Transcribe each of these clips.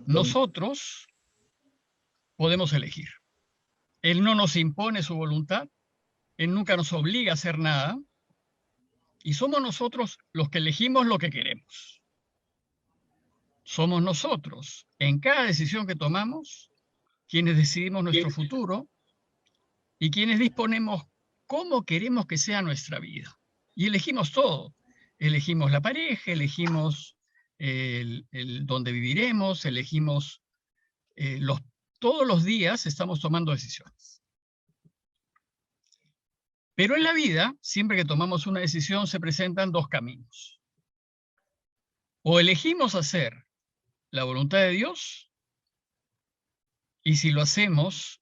Nosotros podemos elegir. Él no nos impone su voluntad, Él nunca nos obliga a hacer nada, y somos nosotros los que elegimos lo que queremos. Somos nosotros, en cada decisión que tomamos, quienes decidimos nuestro futuro y quienes disponemos cómo queremos que sea nuestra vida. Y elegimos todo. Elegimos la pareja, elegimos dónde viviremos, elegimos todos los días estamos tomando decisiones. Pero en la vida, siempre que tomamos una decisión, se presentan dos caminos. O elegimos hacer la voluntad de Dios, y si lo hacemos,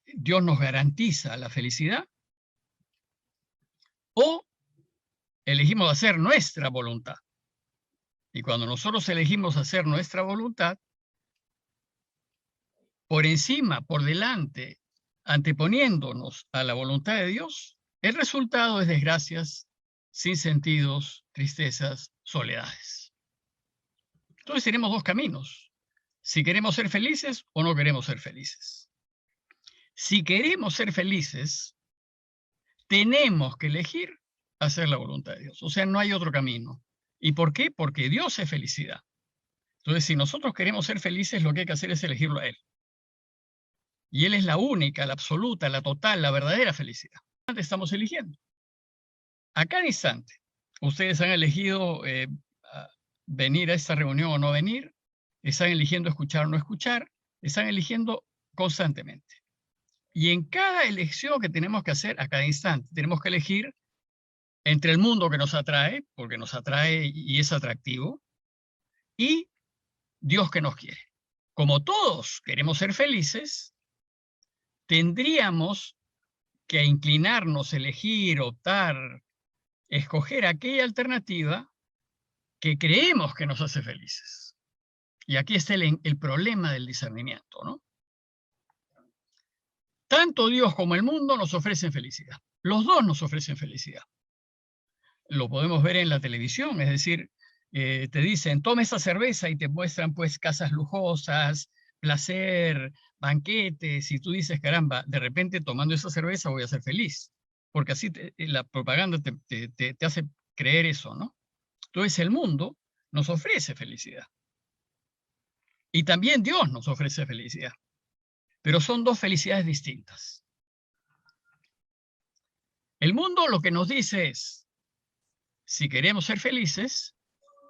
Dios nos garantiza la felicidad, o elegimos hacer nuestra voluntad. Y cuando nosotros elegimos hacer nuestra voluntad, por encima, por delante, anteponiéndonos a la voluntad de Dios, el resultado es desgracias, sinsentidos, tristezas, soledades. Entonces tenemos dos caminos: si queremos ser felices o no queremos ser felices. Si queremos ser felices, tenemos que elegir hacer la voluntad de Dios. O sea, no hay otro camino. ¿Y por qué? Porque Dios es felicidad. Entonces, si nosotros queremos ser felices, lo que hay que hacer es elegirlo a Él. Y Él es la única, la absoluta, la total, la verdadera felicidad. Estamos eligiendo. A cada instante, ustedes han elegido venir a esta reunión o no venir, están eligiendo escuchar o no escuchar, están eligiendo constantemente. Y en cada elección que tenemos que hacer, a cada instante, tenemos que elegir entre el mundo que nos atrae, porque nos atrae y es atractivo, y Dios que nos quiere. Como todos queremos ser felices, tendríamos que inclinarnos, elegir, optar, escoger aquella alternativa que creemos que nos hace felices. Y aquí está el problema del discernimiento, ¿no? Tanto Dios como el mundo nos ofrecen felicidad. Los dos nos ofrecen felicidad. Lo podemos ver en la televisión, es decir, te dicen, toma esa cerveza y te muestran pues casas lujosas, placer, banquetes, y tú dices, caramba, de repente tomando esa cerveza voy a ser feliz, porque así la propaganda te hace creer eso, ¿no? Entonces el mundo nos ofrece felicidad. Y también Dios nos ofrece felicidad. Pero son dos felicidades distintas. El mundo lo que nos dice es, si queremos ser felices,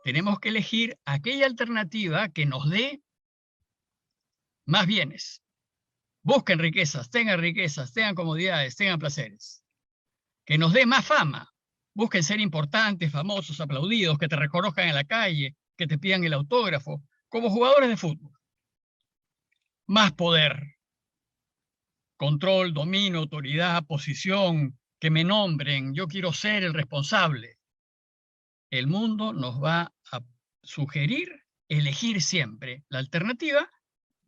tenemos que elegir aquella alternativa que nos dé más bienes. Busquen riquezas, tengan comodidades, tengan placeres. Que nos dé más fama. Busquen ser importantes, famosos, aplaudidos, que te reconozcan en la calle, que te pidan el autógrafo, como jugadores de fútbol. Más poder. Control, dominio, autoridad, posición, que me nombren, yo quiero ser el responsable. El mundo nos va a sugerir elegir siempre la alternativa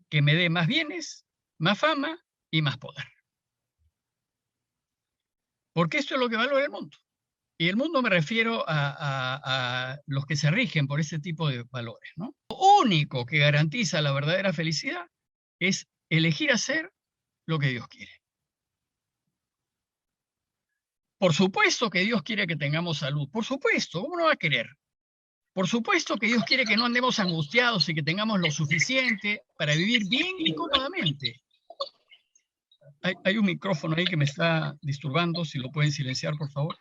que me dé más bienes, más fama y más poder. Porque esto es lo que valora el mundo. Y el mundo me refiero a los que se rigen por ese tipo de valores, ¿no? Lo único que garantiza la verdadera felicidad es elegir hacer lo que Dios quiere. Por supuesto que Dios quiere que tengamos salud. Por supuesto, ¿cómo no va a querer? Por supuesto que Dios quiere que no andemos angustiados y que tengamos lo suficiente para vivir bien y cómodamente. Hay un micrófono ahí que me está disturbando, si lo pueden silenciar, por favor.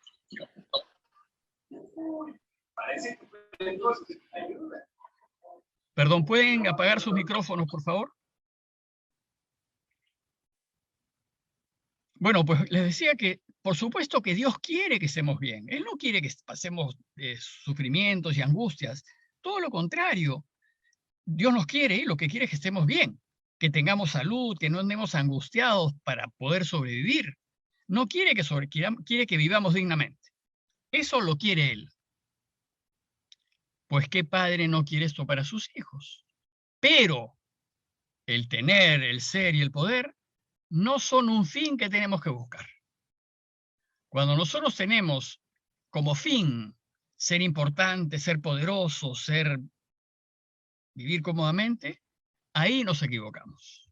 Perdón, ¿pueden apagar sus micrófonos, por favor? Bueno, pues les decía que por supuesto que Dios quiere que estemos bien. Él no quiere que pasemos sufrimientos y angustias. Todo lo contrario. Dios nos quiere, lo que quiere es que estemos bien, que tengamos salud, que no andemos angustiados para poder sobrevivir. No quiere quiere que vivamos dignamente. Eso lo quiere Él. Pues ¿qué padre no quiere esto para sus hijos? Pero el tener, el ser y el poder no son un fin que tenemos que buscar. Cuando nosotros tenemos como fin ser importantes, ser poderosos, ser vivir cómodamente, ahí nos equivocamos.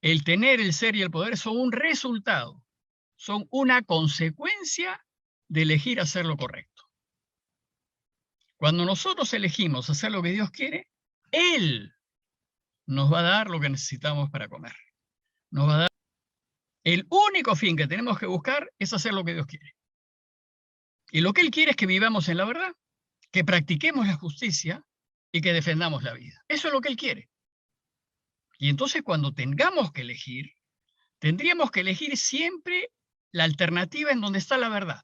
El tener, el ser y el poder son un resultado, son una consecuencia de elegir hacer lo correcto. Cuando nosotros elegimos hacer lo que Dios quiere, Él nos va a dar lo que necesitamos para comer. Nos va a dar. El único fin que tenemos que buscar es hacer lo que Dios quiere. Y lo que Él quiere es que vivamos en la verdad, que practiquemos la justicia y que defendamos la vida. Eso es lo que Él quiere. Y entonces cuando tengamos que elegir, tendríamos que elegir siempre la alternativa en donde está la verdad.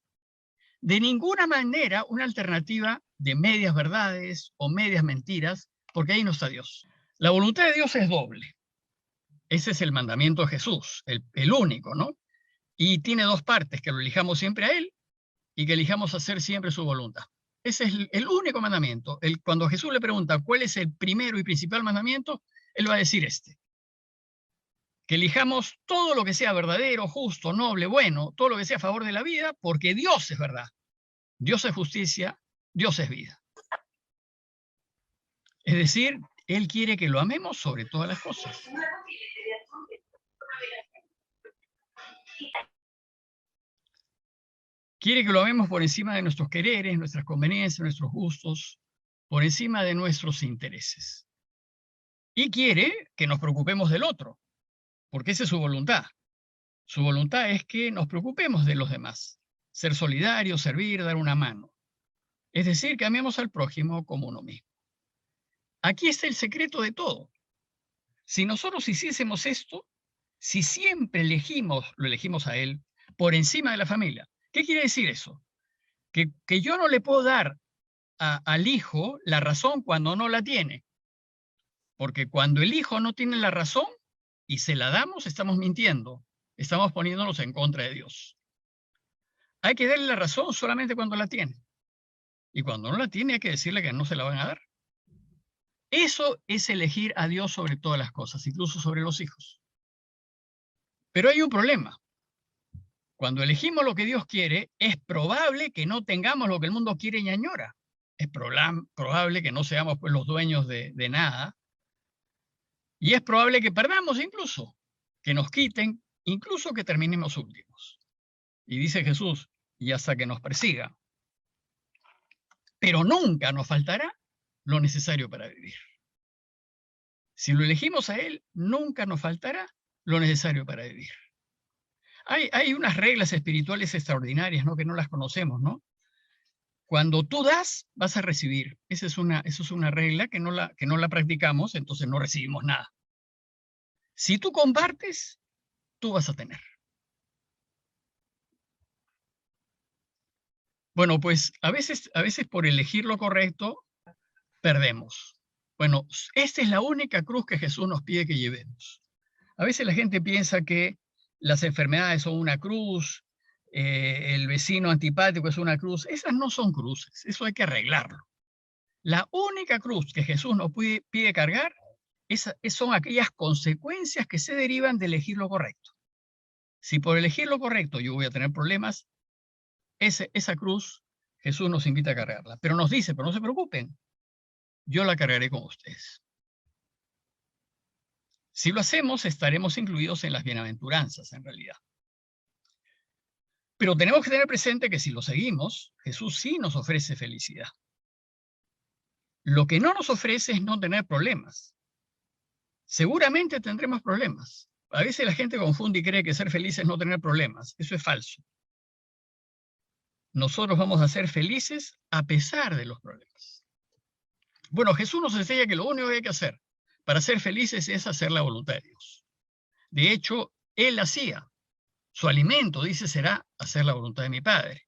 De ninguna manera una alternativa de medias verdades o medias mentiras, porque ahí no está Dios. La voluntad de Dios es doble. Ese es el mandamiento de Jesús, el único, ¿no? Y tiene dos partes, que lo elijamos siempre a Él y que elijamos hacer siempre su voluntad. Ese es el único mandamiento. Cuando Jesús le pregunta cuál es el primero y principal mandamiento, Él va a decir este. Que elijamos todo lo que sea verdadero, justo, noble, bueno, todo lo que sea a favor de la vida, porque Dios es verdad. Dios es justicia, Dios es vida. Es decir, Él quiere que lo amemos sobre todas las cosas. Quiere que lo amemos por encima de nuestros quereres, nuestras conveniencias, nuestros gustos, por encima de nuestros intereses. Y quiere que nos preocupemos del otro, porque esa es su voluntad. Su voluntad es que nos preocupemos de los demás, ser solidarios, servir, dar una mano. Es decir, que amemos al prójimo como uno mismo. Aquí está el secreto de todo. Si nosotros hiciésemos esto, si siempre lo elegimos a Él por encima de la familia. ¿Qué quiere decir eso? Que yo no le puedo dar al hijo la razón cuando no la tiene. Porque cuando el hijo no tiene la razón y se la damos, estamos mintiendo. Estamos poniéndonos en contra de Dios. Hay que darle la razón solamente cuando la tiene. Y cuando no la tiene, hay que decirle que no se la van a dar. Eso es elegir a Dios sobre todas las cosas, incluso sobre los hijos. Pero hay un problema. Cuando elegimos lo que Dios quiere, es probable que no tengamos lo que el mundo quiere y añora. Es probable que no seamos pues, los dueños de nada. Y es probable que perdamos incluso, que nos quiten, incluso que terminemos últimos. Y dice Jesús, y hasta que nos persiga. Pero nunca nos faltará lo necesario para vivir. Si lo elegimos a Él, nunca nos faltará lo necesario para vivir. Hay unas reglas espirituales extraordinarias, ¿no? Que no las conocemos, ¿no? Cuando tú das, vas a recibir. Esa es una regla que no la practicamos, entonces no recibimos nada. Si tú compartes, tú vas a tener. Bueno, pues a veces por elegir lo correcto, perdemos. Bueno, esta es la única cruz que Jesús nos pide que llevemos. A veces la gente piensa que las enfermedades son una cruz, el vecino antipático es una cruz. Esas no son cruces, eso hay que arreglarlo. La única cruz que Jesús nos pide cargar son aquellas consecuencias que se derivan de elegir lo correcto. Si por elegir lo correcto yo voy a tener problemas, esa cruz Jesús nos invita a cargarla. Pero nos dice, pero no se preocupen, yo la cargaré con ustedes. Si lo hacemos, estaremos incluidos en las bienaventuranzas, en realidad. Pero tenemos que tener presente que si lo seguimos, Jesús sí nos ofrece felicidad. Lo que no nos ofrece es no tener problemas. Seguramente tendremos problemas. A veces la gente confunde y cree que ser feliz es no tener problemas. Eso es falso. Nosotros vamos a ser felices a pesar de los problemas. Bueno, Jesús nos enseña que lo único que hay que hacer para ser felices es hacer la voluntad de Dios. De hecho, Él hacía. Su alimento, dice, será hacer la voluntad de mi Padre.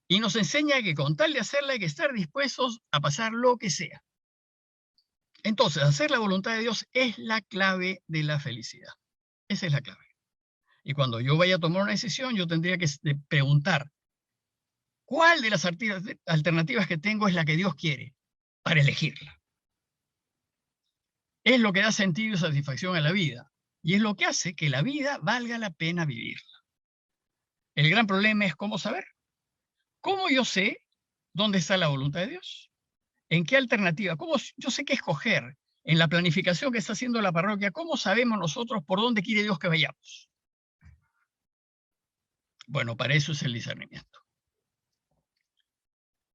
Y nos enseña que con tal de hacerla hay que estar dispuestos a pasar lo que sea. Entonces, hacer la voluntad de Dios es la clave de la felicidad. Esa es la clave. Y cuando yo vaya a tomar una decisión, yo tendría que preguntar, ¿cuál de las alternativas que tengo es la que Dios quiere para elegirla? Es lo que da sentido y satisfacción a la vida. Y es lo que hace que la vida valga la pena vivirla. El gran problema es cómo saber. ¿Cómo yo sé dónde está la voluntad de Dios? ¿En qué alternativa? Yo sé qué escoger en la planificación que está haciendo la parroquia? ¿Cómo sabemos nosotros por dónde quiere Dios que vayamos? Bueno, para eso es el discernimiento.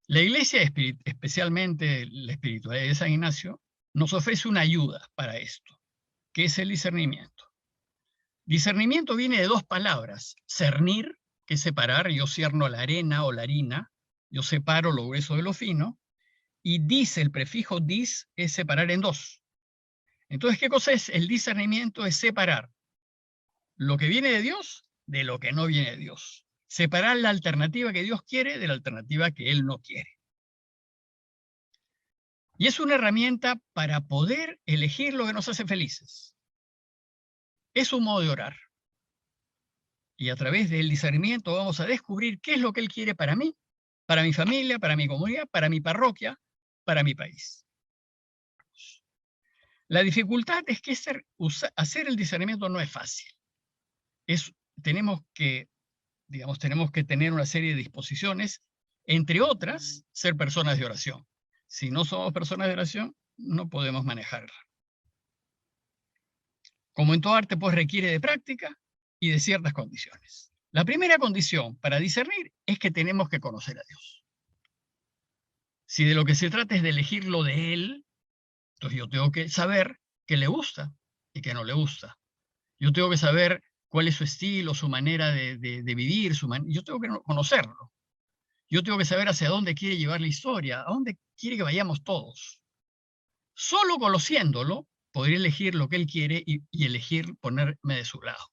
La Iglesia, especialmente la espiritualidad de San Ignacio, nos ofrece una ayuda para esto, que es el discernimiento. Discernimiento viene de dos palabras: cernir, que es separar, yo cierno la arena o la harina, yo separo lo grueso de lo fino, y dis, el prefijo dis, es separar en dos. Entonces, ¿qué cosa es el discernimiento? Es separar lo que viene de Dios de lo que no viene de Dios. Separar la alternativa que Dios quiere de la alternativa que Él no quiere. Y es una herramienta para poder elegir lo que nos hace felices. Es un modo de orar. Y a través del discernimiento vamos a descubrir qué es lo que Él quiere para mí, para mi familia, para mi comunidad, para mi parroquia, para mi país. La dificultad es que hacer el discernimiento no es fácil. Tenemos que tener una serie de disposiciones, entre otras, ser personas de oración. Si no somos personas de oración, no podemos manejarla. Como en todo arte, pues requiere de práctica y de ciertas condiciones. La primera condición para discernir es que tenemos que conocer a Dios. Si de lo que se trata es de elegir lo de Él, entonces yo tengo que saber qué le gusta y qué no le gusta. Yo tengo que saber cuál es su estilo, su manera de vivir, yo tengo que conocerlo. Yo tengo que saber hacia dónde quiere llevar la historia, a dónde quiere que vayamos todos. Solo conociéndolo, podré elegir lo que Él quiere y elegir ponerme de su lado.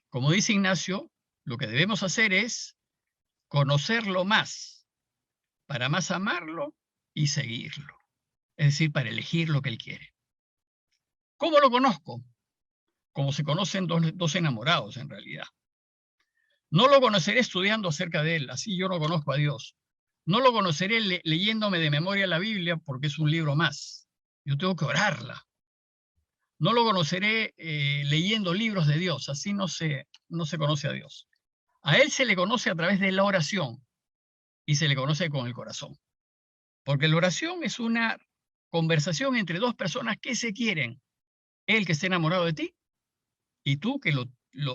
Como dice Ignacio, lo que debemos hacer es conocerlo más, para más amarlo y seguirlo. Es decir, para elegir lo que Él quiere. ¿Cómo lo conozco? Como se conocen dos enamorados en realidad. No lo conoceré estudiando acerca de Él, así yo no conozco a Dios. No lo conoceré leyéndome de memoria la Biblia, porque es un libro más. Yo tengo que orarla. No lo conoceré leyendo libros de Dios, así no se conoce a Dios. A Él se le conoce a través de la oración y se le conoce con el corazón. Porque la oración es una conversación entre dos personas que se quieren. Él que está enamorado de ti y tú que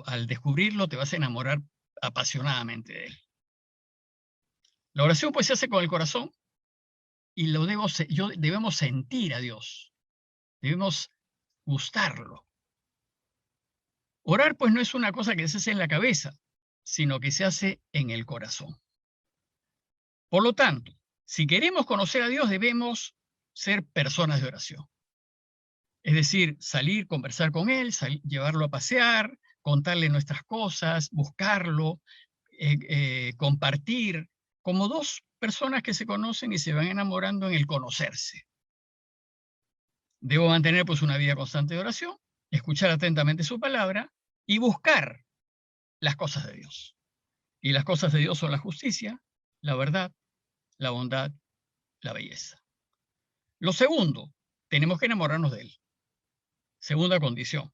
al descubrirlo te vas a enamorar apasionadamente de Él. La oración pues se hace con el corazón y debemos sentir a Dios. Debemos gustarlo. Orar pues no es una cosa que se hace en la cabeza, sino que se hace en el corazón. Por lo tanto, si queremos conocer a Dios, debemos ser personas de oración. Es decir, salir, conversar con Él, llevarlo a pasear, contarle nuestras cosas, buscarlo, compartir, como dos personas que se conocen y se van enamorando en el conocerse. Debo mantener pues una vida constante de oración, escuchar atentamente su palabra y buscar las cosas de Dios. Y las cosas de Dios son la justicia, la verdad, la bondad, la belleza. Lo segundo, tenemos que enamorarnos de Él. Segunda condición.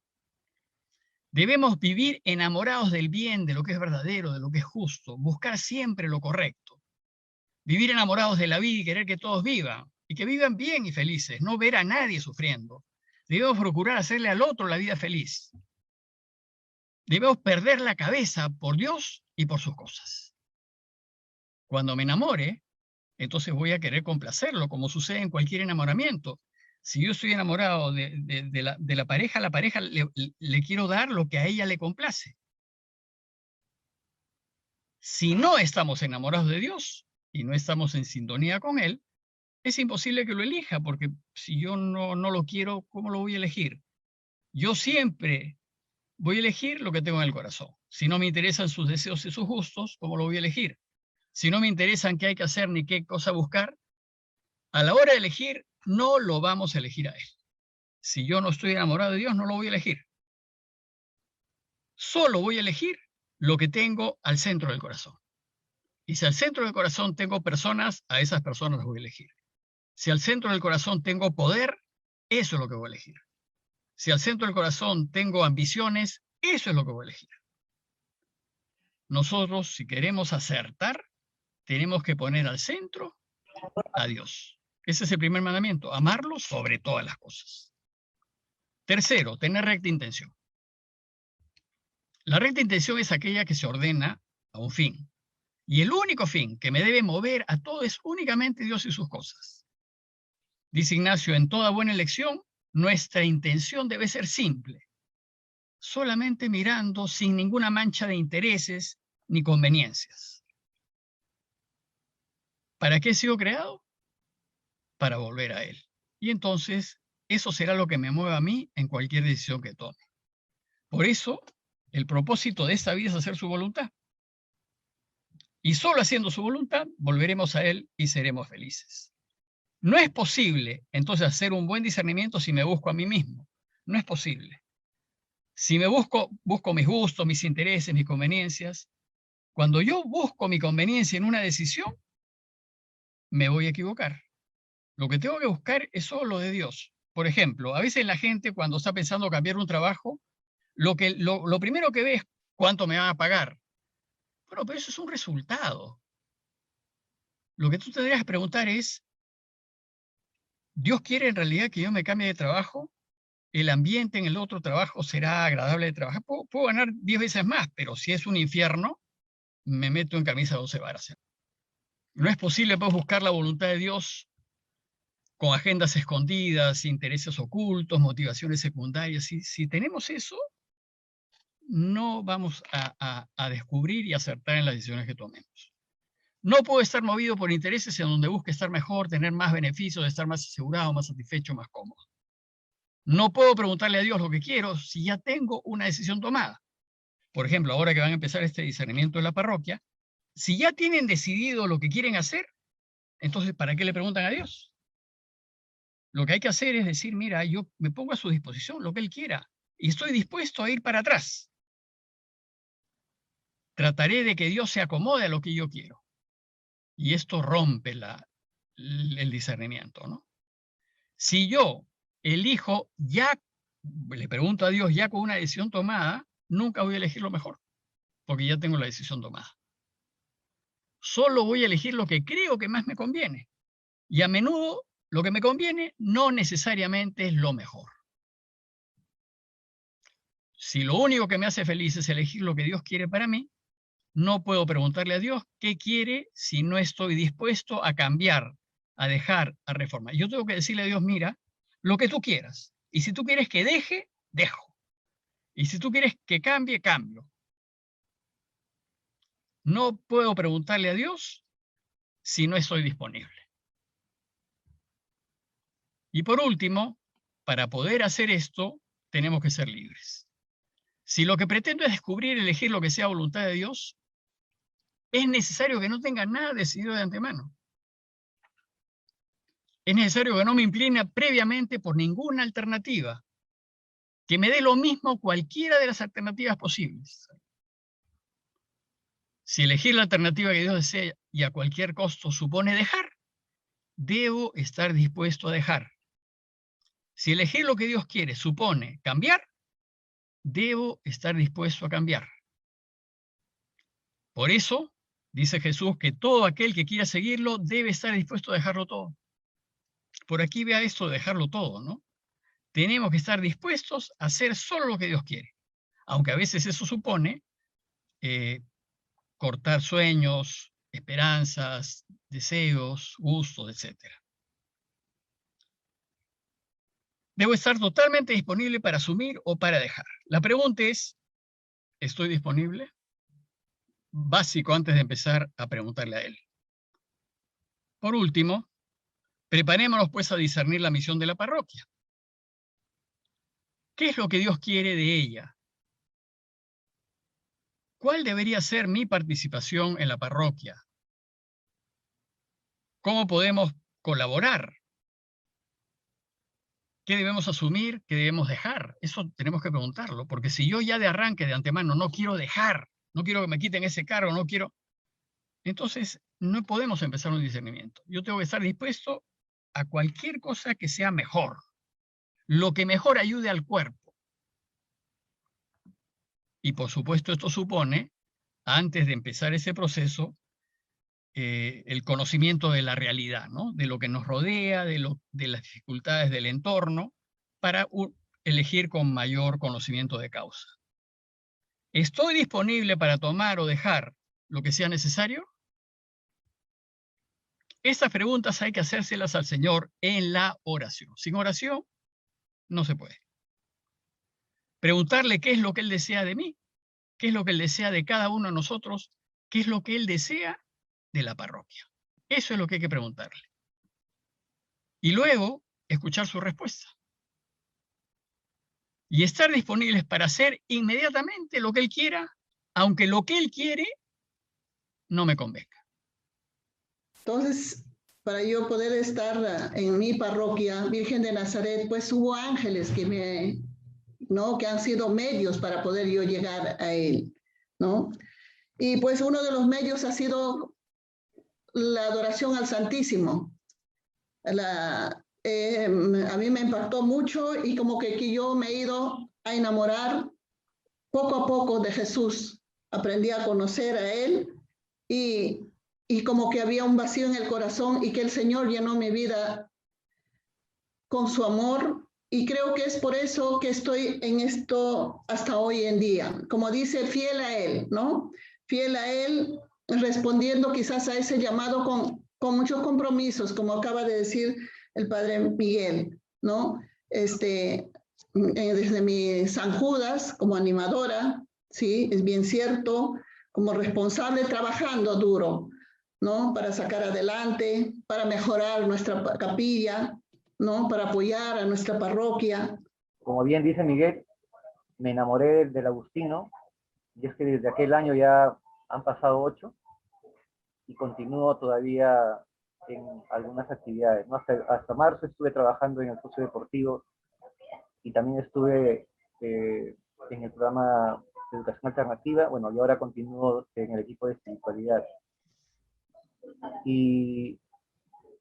Debemos vivir enamorados del bien, de lo que es verdadero, de lo que es justo, buscar siempre lo correcto. Vivir enamorados de la vida y querer que todos vivan, y que vivan bien y felices, no ver a nadie sufriendo. Debemos procurar hacerle al otro la vida feliz. Debemos perder la cabeza por Dios y por sus cosas. Cuando me enamore, entonces voy a querer complacerlo, como sucede en cualquier enamoramiento. Si yo estoy enamorado de la pareja, a la pareja le quiero dar lo que a ella le complace. Si no estamos enamorados de Dios y no estamos en sintonía con Él, es imposible que lo elija, porque si yo no lo quiero, ¿cómo lo voy a elegir? Yo siempre voy a elegir lo que tengo en el corazón. Si no me interesan sus deseos y sus gustos, ¿cómo lo voy a elegir? Si no me interesan qué hay que hacer ni qué cosa buscar, a la hora de elegir, no lo vamos a elegir a Él. Si yo no estoy enamorado de Dios, no lo voy a elegir. Solo voy a elegir lo que tengo al centro del corazón. Y si al centro del corazón tengo personas, a esas personas las voy a elegir. Si al centro del corazón tengo poder, eso es lo que voy a elegir. Si al centro del corazón tengo ambiciones, eso es lo que voy a elegir. Nosotros, si queremos acertar, tenemos que poner al centro a Dios. Ese es el primer mandamiento, amarlo sobre todas las cosas. Tercero, tener recta intención. La recta intención es aquella que se ordena a un fin. Y el único fin que me debe mover a todo es únicamente Dios y sus cosas. Dice Ignacio, en toda buena elección, nuestra intención debe ser simple, solamente mirando sin ninguna mancha de intereses ni conveniencias. ¿Para qué he sido creado? Para volver a Él. Y entonces, eso será lo que me mueva a mí en cualquier decisión que tome. Por eso, el propósito de esta vida es hacer su voluntad. Y solo haciendo su voluntad, volveremos a Él y seremos felices. No es posible, entonces, hacer un buen discernimiento si me busco a mí mismo. No es posible. Si me busco mis gustos, mis intereses, mis conveniencias, cuando yo busco mi conveniencia en una decisión, me voy a equivocar. Lo que tengo que buscar es solo lo de Dios. Por ejemplo, a veces la gente cuando está pensando cambiar un trabajo, lo primero que ve es cuánto me van a pagar. Bueno, pero eso es un resultado. Lo que tú tendrías que preguntar es, ¿Dios quiere en realidad que yo me cambie de trabajo? ¿El ambiente en el otro trabajo será agradable de trabajar? Puedo ganar 10 veces más, pero si es un infierno, me meto en camisa de 12 varas. No es posible pues, buscar la voluntad de Dios con agendas escondidas, intereses ocultos, motivaciones secundarias. Si tenemos eso, no vamos a descubrir y acertar en las decisiones que tomemos. No puedo estar movido por intereses en donde busque estar mejor, tener más beneficios, estar más asegurado, más satisfecho, más cómodo. No puedo preguntarle a Dios lo que quiero si ya tengo una decisión tomada. Por ejemplo, ahora que van a empezar este discernimiento de la parroquia, si ya tienen decidido lo que quieren hacer, entonces, ¿para qué le preguntan a Dios? Lo que hay que hacer es decir, mira, yo me pongo a su disposición lo que Él quiera y estoy dispuesto a ir para atrás. Trataré de que Dios se acomode a lo que yo quiero. Y esto rompe el discernimiento, ¿no? Si yo elijo ya, le pregunto a Dios ya con una decisión tomada, nunca voy a elegir lo mejor, porque ya tengo la decisión tomada. Solo voy a elegir lo que creo que más me conviene. Y a menudo lo que me conviene no necesariamente es lo mejor. Si lo único que me hace feliz es elegir lo que Dios quiere para mí, no puedo preguntarle a Dios qué quiere si no estoy dispuesto a cambiar, a dejar, a reformar. Yo tengo que decirle a Dios, mira, lo que tú quieras. Y si tú quieres que deje, dejo. Y si tú quieres que cambie, cambio. No puedo preguntarle a Dios si no estoy disponible. Y por último, para poder hacer esto, tenemos que ser libres. Si lo que pretendo es descubrir y elegir lo que sea voluntad de Dios, es necesario que no tenga nada decidido de antemano. Es necesario que no me incline previamente por ninguna alternativa, que me dé lo mismo cualquiera de las alternativas posibles. Si elegir la alternativa que Dios desea y a cualquier costo supone dejar, debo estar dispuesto a dejar. Si elegir lo que Dios quiere supone cambiar, debo estar dispuesto a cambiar. Por eso, dice Jesús que todo aquel que quiera seguirlo debe estar dispuesto a dejarlo todo. Por aquí vea esto de dejarlo todo, ¿no? Tenemos que estar dispuestos a hacer solo lo que Dios quiere. Aunque a veces eso supone cortar sueños, esperanzas, deseos, gustos, etc. Debo estar totalmente disponible para asumir o para dejar. La pregunta es, ¿estoy disponible? Básico antes de empezar a preguntarle a Él. Por último, preparémonos pues a discernir la misión de la parroquia. ¿Qué es lo que Dios quiere de ella? ¿Cuál debería ser mi participación en la parroquia? ¿Cómo podemos colaborar? ¿Qué debemos asumir? ¿Qué debemos dejar? Eso tenemos que preguntarlo, porque si yo ya de arranque, de antemano, no quiero dejar, no quiero que me quiten ese cargo, no quiero, entonces no podemos empezar un discernimiento. Yo tengo que estar dispuesto a cualquier cosa que sea mejor, lo que mejor ayude al cuerpo. Y por supuesto esto supone, antes de empezar ese proceso, el conocimiento de la realidad, ¿no? De lo que nos rodea, de las dificultades del entorno, para elegir con mayor conocimiento de causa. ¿Estoy disponible para tomar o dejar lo que sea necesario? Estas preguntas hay que hacérselas al Señor en la oración. Sin oración no se puede. Preguntarle qué es lo que Él desea de mí, qué es lo que Él desea de cada uno de nosotros, qué es lo que Él desea de la parroquia. Eso es lo que hay que preguntarle. Y luego escuchar su respuesta. Y estar disponibles para hacer inmediatamente lo que Él quiera, aunque lo que Él quiere no me convenga. Entonces, para yo poder estar en mi parroquia, Virgen de Nazaret, pues hubo ángeles que han sido medios para poder yo llegar a Él, ¿no? Y pues uno de los medios ha sido la adoración al Santísimo. A mí me impactó mucho y como que yo me he ido a enamorar poco a poco de Jesús. Aprendí a conocer a Él y como que había un vacío en el corazón y que el Señor llenó mi vida con su amor. Y creo que es por eso que estoy en esto hasta hoy en día. Como dice, fiel a Él, ¿no? Fiel a Él, respondiendo quizás a ese llamado con muchos compromisos, como acaba de decir el Padre Miguel, ¿no? Desde mi San Judas, como animadora, ¿sí? Es bien cierto, como responsable, trabajando duro, ¿no? Para sacar adelante, para mejorar nuestra capilla, ¿no? Para apoyar a nuestra parroquia. Como bien dice Miguel, me enamoré del agustino, y es que desde aquel año ya han pasado 8, y continúo todavía en algunas actividades, ¿no? Hasta marzo estuve trabajando en el socio deportivo, y también estuve en el programa de educación alternativa, bueno, y ahora continúo en el equipo de espiritualidad. Y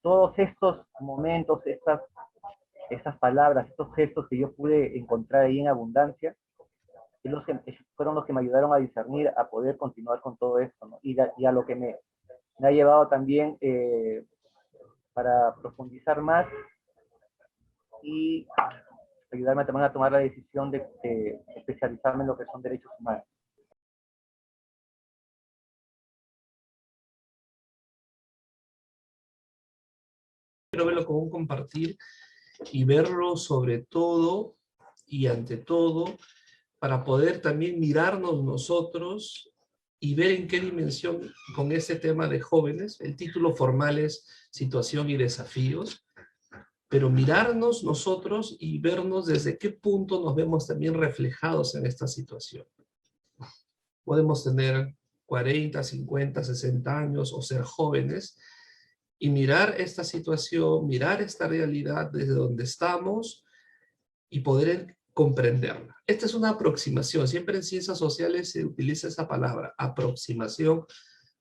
todos estos momentos, estas palabras, estos gestos que yo pude encontrar ahí en abundancia, fueron los que me ayudaron a discernir, a poder continuar con todo esto, ¿no? Y a lo que me ha llevado también para profundizar más y ayudarme también a tomar la decisión de especializarme en lo que son derechos humanos. Quiero verlo como un compartir y verlo sobre todo y ante todo para poder también mirarnos nosotros y ver en qué dimensión con este tema de jóvenes. El título formal es Situación y Desafíos, pero mirarnos nosotros y vernos desde qué punto nos vemos también reflejados en esta situación. Podemos tener 40, 50, 60 años o ser jóvenes y mirar esta situación, mirar esta realidad desde donde estamos y poder comprenderla. Esta es una aproximación. Siempre en ciencias sociales se utiliza esa palabra, aproximación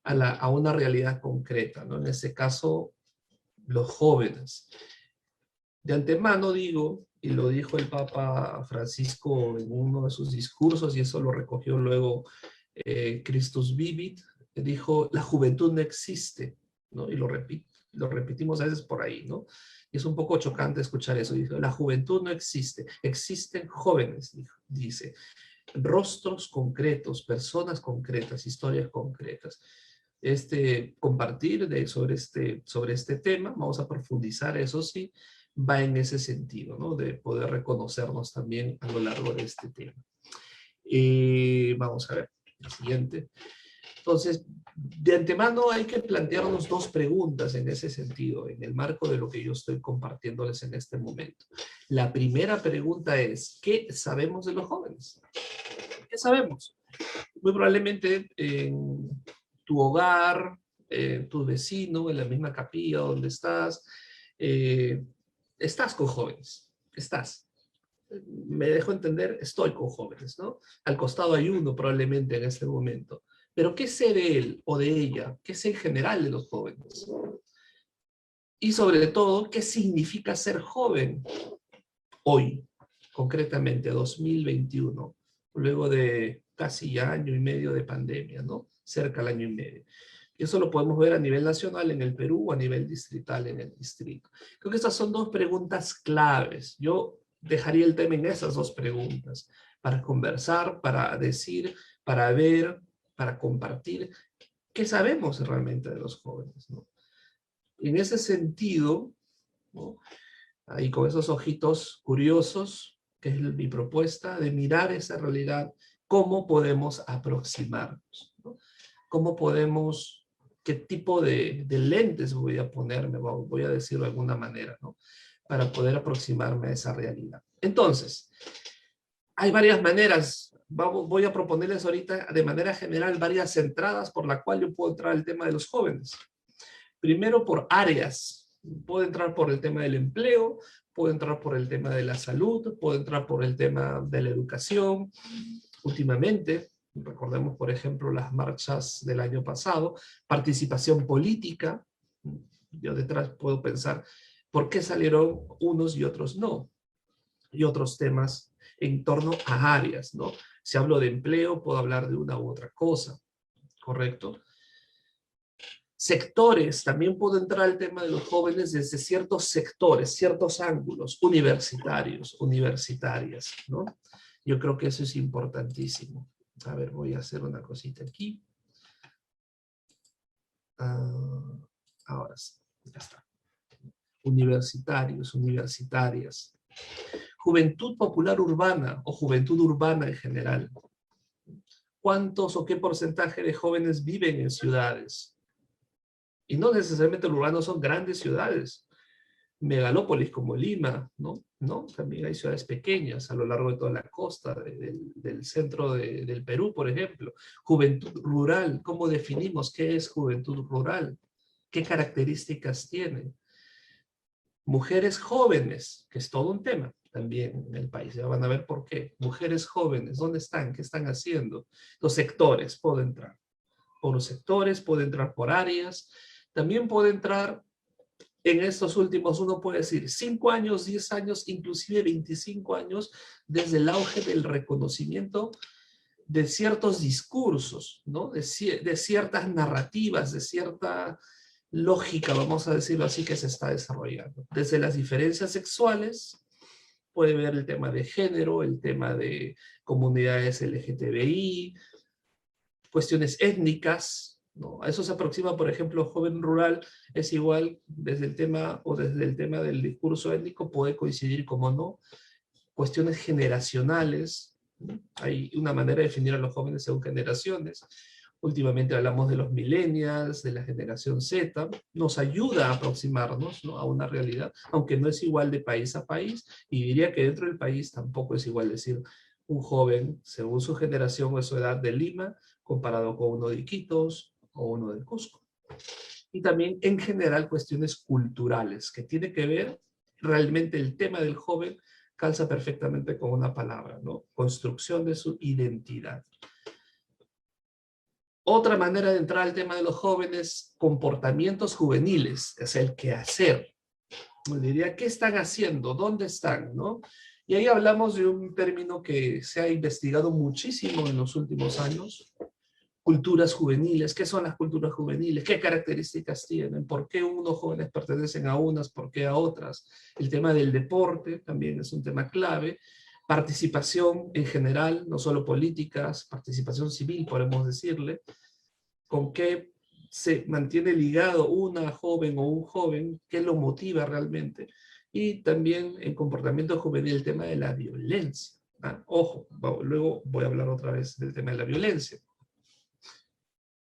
a una realidad concreta, ¿no? En este caso, los jóvenes. De antemano digo, y lo dijo el Papa Francisco en uno de sus discursos, y eso lo recogió luego Christus Vivit, dijo, la juventud no existe, ¿no? Y lo repetimos a veces por ahí, ¿no? Y es un poco chocante escuchar eso. Dijo, la juventud no existe, existen jóvenes, dice, rostros concretos, personas concretas, historias concretas. Compartir sobre este tema, vamos a profundizar, eso sí, va en ese sentido, ¿no? De poder reconocernos también a lo largo de este tema. Vamos a ver, el siguiente. Entonces, de antemano hay que plantearnos dos preguntas en ese sentido, en el marco de lo que yo estoy compartiéndoles en este momento. La primera pregunta es, ¿qué sabemos de los jóvenes? ¿Qué sabemos? Muy probablemente en tu hogar, tu vecino, en la misma capilla donde estás con jóvenes, me dejo entender, estoy con jóvenes, ¿no? Al costado hay uno probablemente en este momento. Pero ¿qué sé de él o de ella? ¿Qué sé en general de los jóvenes? Y sobre todo, ¿qué significa ser joven hoy, concretamente 2021, luego de casi ya año y medio de pandemia, ¿no? Cerca del año y medio. Eso lo podemos ver a nivel nacional en el Perú o a nivel distrital en el distrito. Creo que estas son dos preguntas claves. Yo dejaría el tema en esas dos preguntas, para conversar, para decir, para ver, para compartir qué sabemos realmente de los jóvenes, ¿no? En ese sentido, ¿no? Ahí con esos ojitos curiosos, que es mi propuesta, de mirar esa realidad, cómo podemos aproximarnos, ¿no? Cómo podemos, qué tipo de lentes voy a ponerme, voy a decirlo de alguna manera, ¿no? Para poder aproximarme a esa realidad. Entonces, hay varias maneras. Voy a proponerles ahorita de manera general varias entradas por la cual yo puedo entrar al tema de los jóvenes. Primero por áreas. Puedo entrar por el tema del empleo, puedo entrar por el tema de la salud, puedo entrar por el tema de la educación. Últimamente, recordemos por ejemplo las marchas del año pasado, participación política. Yo detrás puedo pensar por qué salieron unos y otros no. Y otros temas en torno a áreas, ¿no? Si hablo de empleo, puedo hablar de una u otra cosa, ¿correcto? Sectores, también puedo entrar al tema de los jóvenes desde ciertos sectores, ciertos ángulos, universitarios, universitarias, ¿no? Yo creo que eso es importantísimo. A ver, voy a hacer una cosita aquí. Ahora sí, ya está. Universitarios, universitarias. Juventud popular urbana o juventud urbana en general. ¿Cuántos o qué porcentaje de jóvenes viven en ciudades? Y no necesariamente los urbanos son grandes ciudades. Megalópolis como Lima, ¿no? También hay ciudades pequeñas a lo largo de toda la costa del centro del Perú, por ejemplo. Juventud rural, ¿cómo definimos qué es juventud rural? ¿Qué características tiene? Mujeres jóvenes, que es todo un tema también en el país. Ya van a ver por qué. Mujeres jóvenes, ¿dónde están? ¿Qué están haciendo? Los sectores, puedo entrar por los sectores, puedo entrar por áreas. También puedo entrar en estos últimos, uno puede decir, 5 años, 10 años, inclusive 25 años, desde el auge del reconocimiento de ciertos discursos, ¿no? De ciertas narrativas, de cierta lógica, vamos a decirlo así, que se está desarrollando. Desde las diferencias sexuales, puede ver el tema de género, el tema de comunidades LGTBI, cuestiones étnicas, ¿no? A eso se aproxima, por ejemplo, joven rural, es igual desde el tema, o desde el tema del discurso étnico, puede coincidir, como no, cuestiones generacionales, ¿no? Hay una manera de definir a los jóvenes según generaciones. Últimamente hablamos de los millennials, de la generación Z, nos ayuda a aproximarnos, ¿no? A una realidad, aunque no es igual de país a país, y diría que dentro del país tampoco es igual decir un joven, según su generación o su edad de Lima, comparado con uno de Iquitos o uno de Cusco. Y también en general cuestiones culturales, que tiene que ver realmente el tema del joven, calza perfectamente con una palabra, ¿no? Construcción de su identidad. Otra manera de entrar al tema de los jóvenes, comportamientos juveniles, es el quehacer. Diría, ¿qué están haciendo? ¿Dónde están? ¿No? Y ahí hablamos de un término que se ha investigado muchísimo en los últimos años, culturas juveniles. ¿Qué son las culturas juveniles? ¿Qué características tienen? ¿Por qué unos jóvenes pertenecen a unas? ¿Por qué a otras? El tema del deporte también es un tema clave. Participación en general, no solo políticas, participación civil, podemos decirle. ¿Con qué se mantiene ligado una joven o un joven? ¿Qué lo motiva realmente? Y también en comportamiento juvenil el tema de la violencia. Ojo, luego voy a hablar otra vez del tema de la violencia.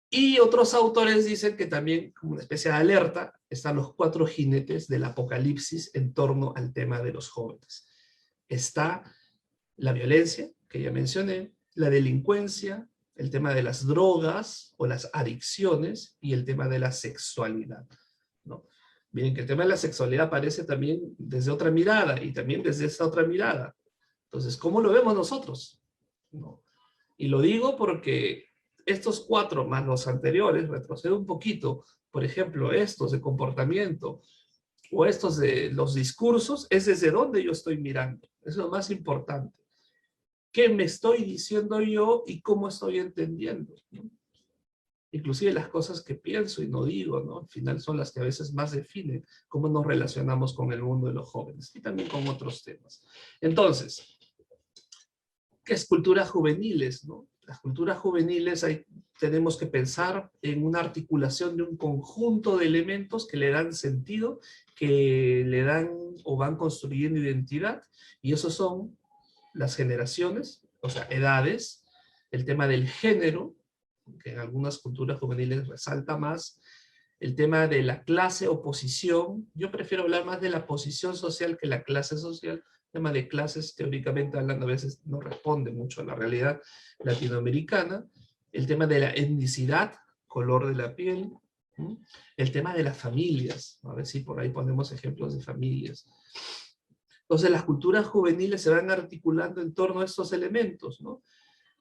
Y otros autores dicen que también, como una especie de alerta, están los 4 jinetes del apocalipsis en torno al tema de los jóvenes. Está la violencia, que ya mencioné, la delincuencia, el tema de las drogas o las adicciones y el tema de la sexualidad, ¿no? Miren que el tema de la sexualidad aparece también desde otra mirada y también desde esta otra mirada. Entonces, ¿cómo lo vemos nosotros? ¿No? Y lo digo porque estos 4 más los anteriores, retrocedo un poquito, por ejemplo, estos de comportamiento o estos de los discursos, es desde donde yo estoy mirando. Eso es lo más importante. ¿Qué me estoy diciendo yo y cómo estoy entendiendo? inclusive las cosas que pienso y no digo, ¿no? Al final son las que a veces más definen cómo nos relacionamos con el mundo de los jóvenes y también con otros temas. Entonces, ¿qué es culturas juveniles, no? Las culturas juveniles tenemos que pensar en una articulación de un conjunto de elementos que le dan sentido, que le dan o van construyendo identidad, y esos son las generaciones, o sea, edades, el tema del género, que en algunas culturas juveniles resalta más, el tema de la clase o posición. Yo prefiero hablar más de la posición social que la clase social. El tema de clases, teóricamente hablando, a veces no responde mucho a la realidad latinoamericana. El tema de la etnicidad, color de la piel. El tema de las familias. A ver si por ahí ponemos ejemplos de familias. Entonces las culturas juveniles se van articulando en torno a estos elementos, ¿no?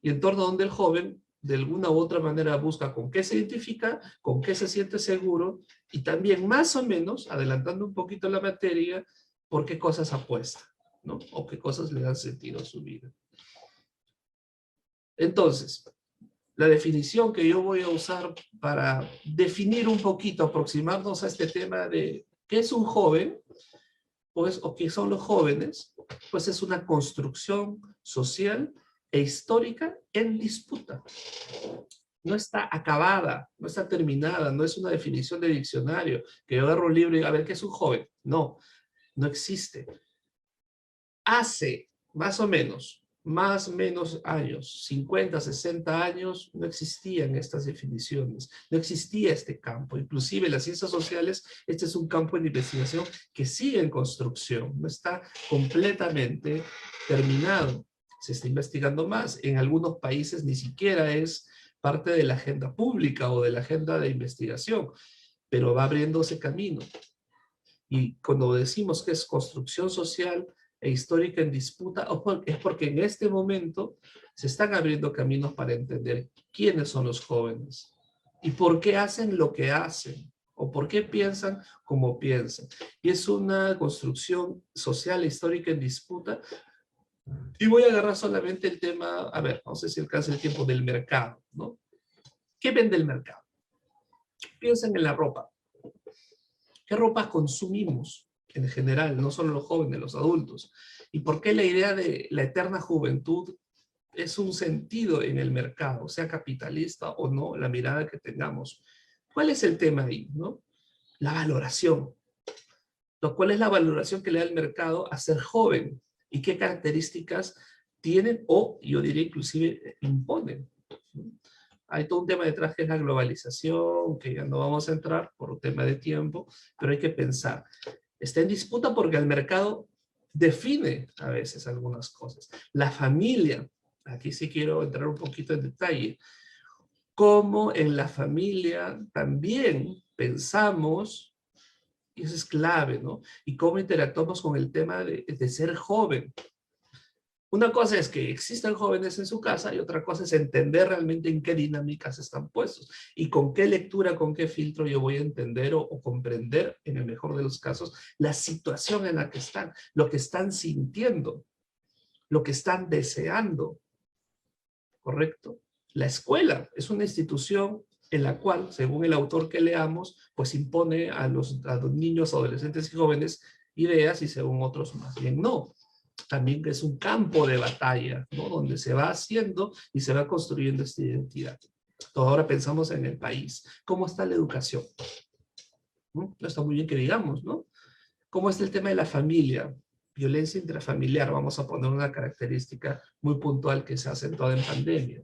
Y en torno a donde el joven de alguna u otra manera busca con qué se identifica, con qué se siente seguro, y también más o menos, adelantando un poquito la materia, por qué cosas apuesta, ¿no? O qué cosas le dan sentido a su vida. Entonces, la definición que yo voy a usar para definir un poquito, aproximarnos a este tema de qué es un joven, pues, o qué son los jóvenes, pues es una construcción social e histórica en disputa. No está acabada, no está terminada, no es una definición de diccionario, que yo agarro un libro y a ver qué es un joven. No, no existe. Hace más o menos años, 50, 60 años, no existían estas definiciones, no existía este campo. Inclusive las ciencias sociales, este es un campo de investigación que sigue en construcción, no está completamente terminado. Se está investigando más. En algunos países ni siquiera es parte de la agenda pública o de la agenda de investigación, pero va abriéndose camino. Y cuando decimos que es construcción social e histórica en disputa, es porque en este momento se están abriendo caminos para entender quiénes son los jóvenes y por qué hacen lo que hacen o por qué piensan como piensan. Y es una construcción social e histórica en disputa. Y voy a agarrar solamente el tema, a ver, no sé si alcanza el tiempo del mercado, ¿no? ¿Qué vende el mercado? Piensen en la ropa. ¿Qué ropa consumimos en general? No solo los jóvenes, los adultos. ¿Y por qué la idea de la eterna juventud es un sentido en el mercado, sea capitalista o no, la mirada que tengamos? ¿Cuál es el tema ahí, no? La valoración. ¿Cuál es la valoración que le da el mercado a ser joven? ¿Y qué características tienen o, yo diría inclusive, imponen? Hay todo un tema detrás que es la globalización, que ya no vamos a entrar por un tema de tiempo, pero hay que pensar. Está en disputa porque el mercado define a veces algunas cosas. La familia, aquí sí quiero entrar un poquito en detalle, cómo en la familia también pensamos, y eso es clave, ¿no? Y cómo interactuamos con el tema de ser joven. Una cosa es que existan jóvenes en su casa y otra cosa es entender realmente en qué dinámicas están puestos y con qué lectura, con qué filtro yo voy a entender o comprender, en el mejor de los casos, la situación en la que están, lo que están sintiendo, lo que están deseando. ¿Correcto? La escuela es una institución en la cual, según el autor que leamos, pues impone a los niños, adolescentes y jóvenes ideas y según otros más bien no. También es un campo de batalla, ¿no? Donde se va haciendo y se va construyendo esta identidad. Ahora pensamos en el país. ¿Cómo está la educación? No está muy bien que digamos, ¿no? ¿Cómo está el tema de la familia? Violencia intrafamiliar, vamos a poner una característica muy puntual que se ha acentuado en pandemia.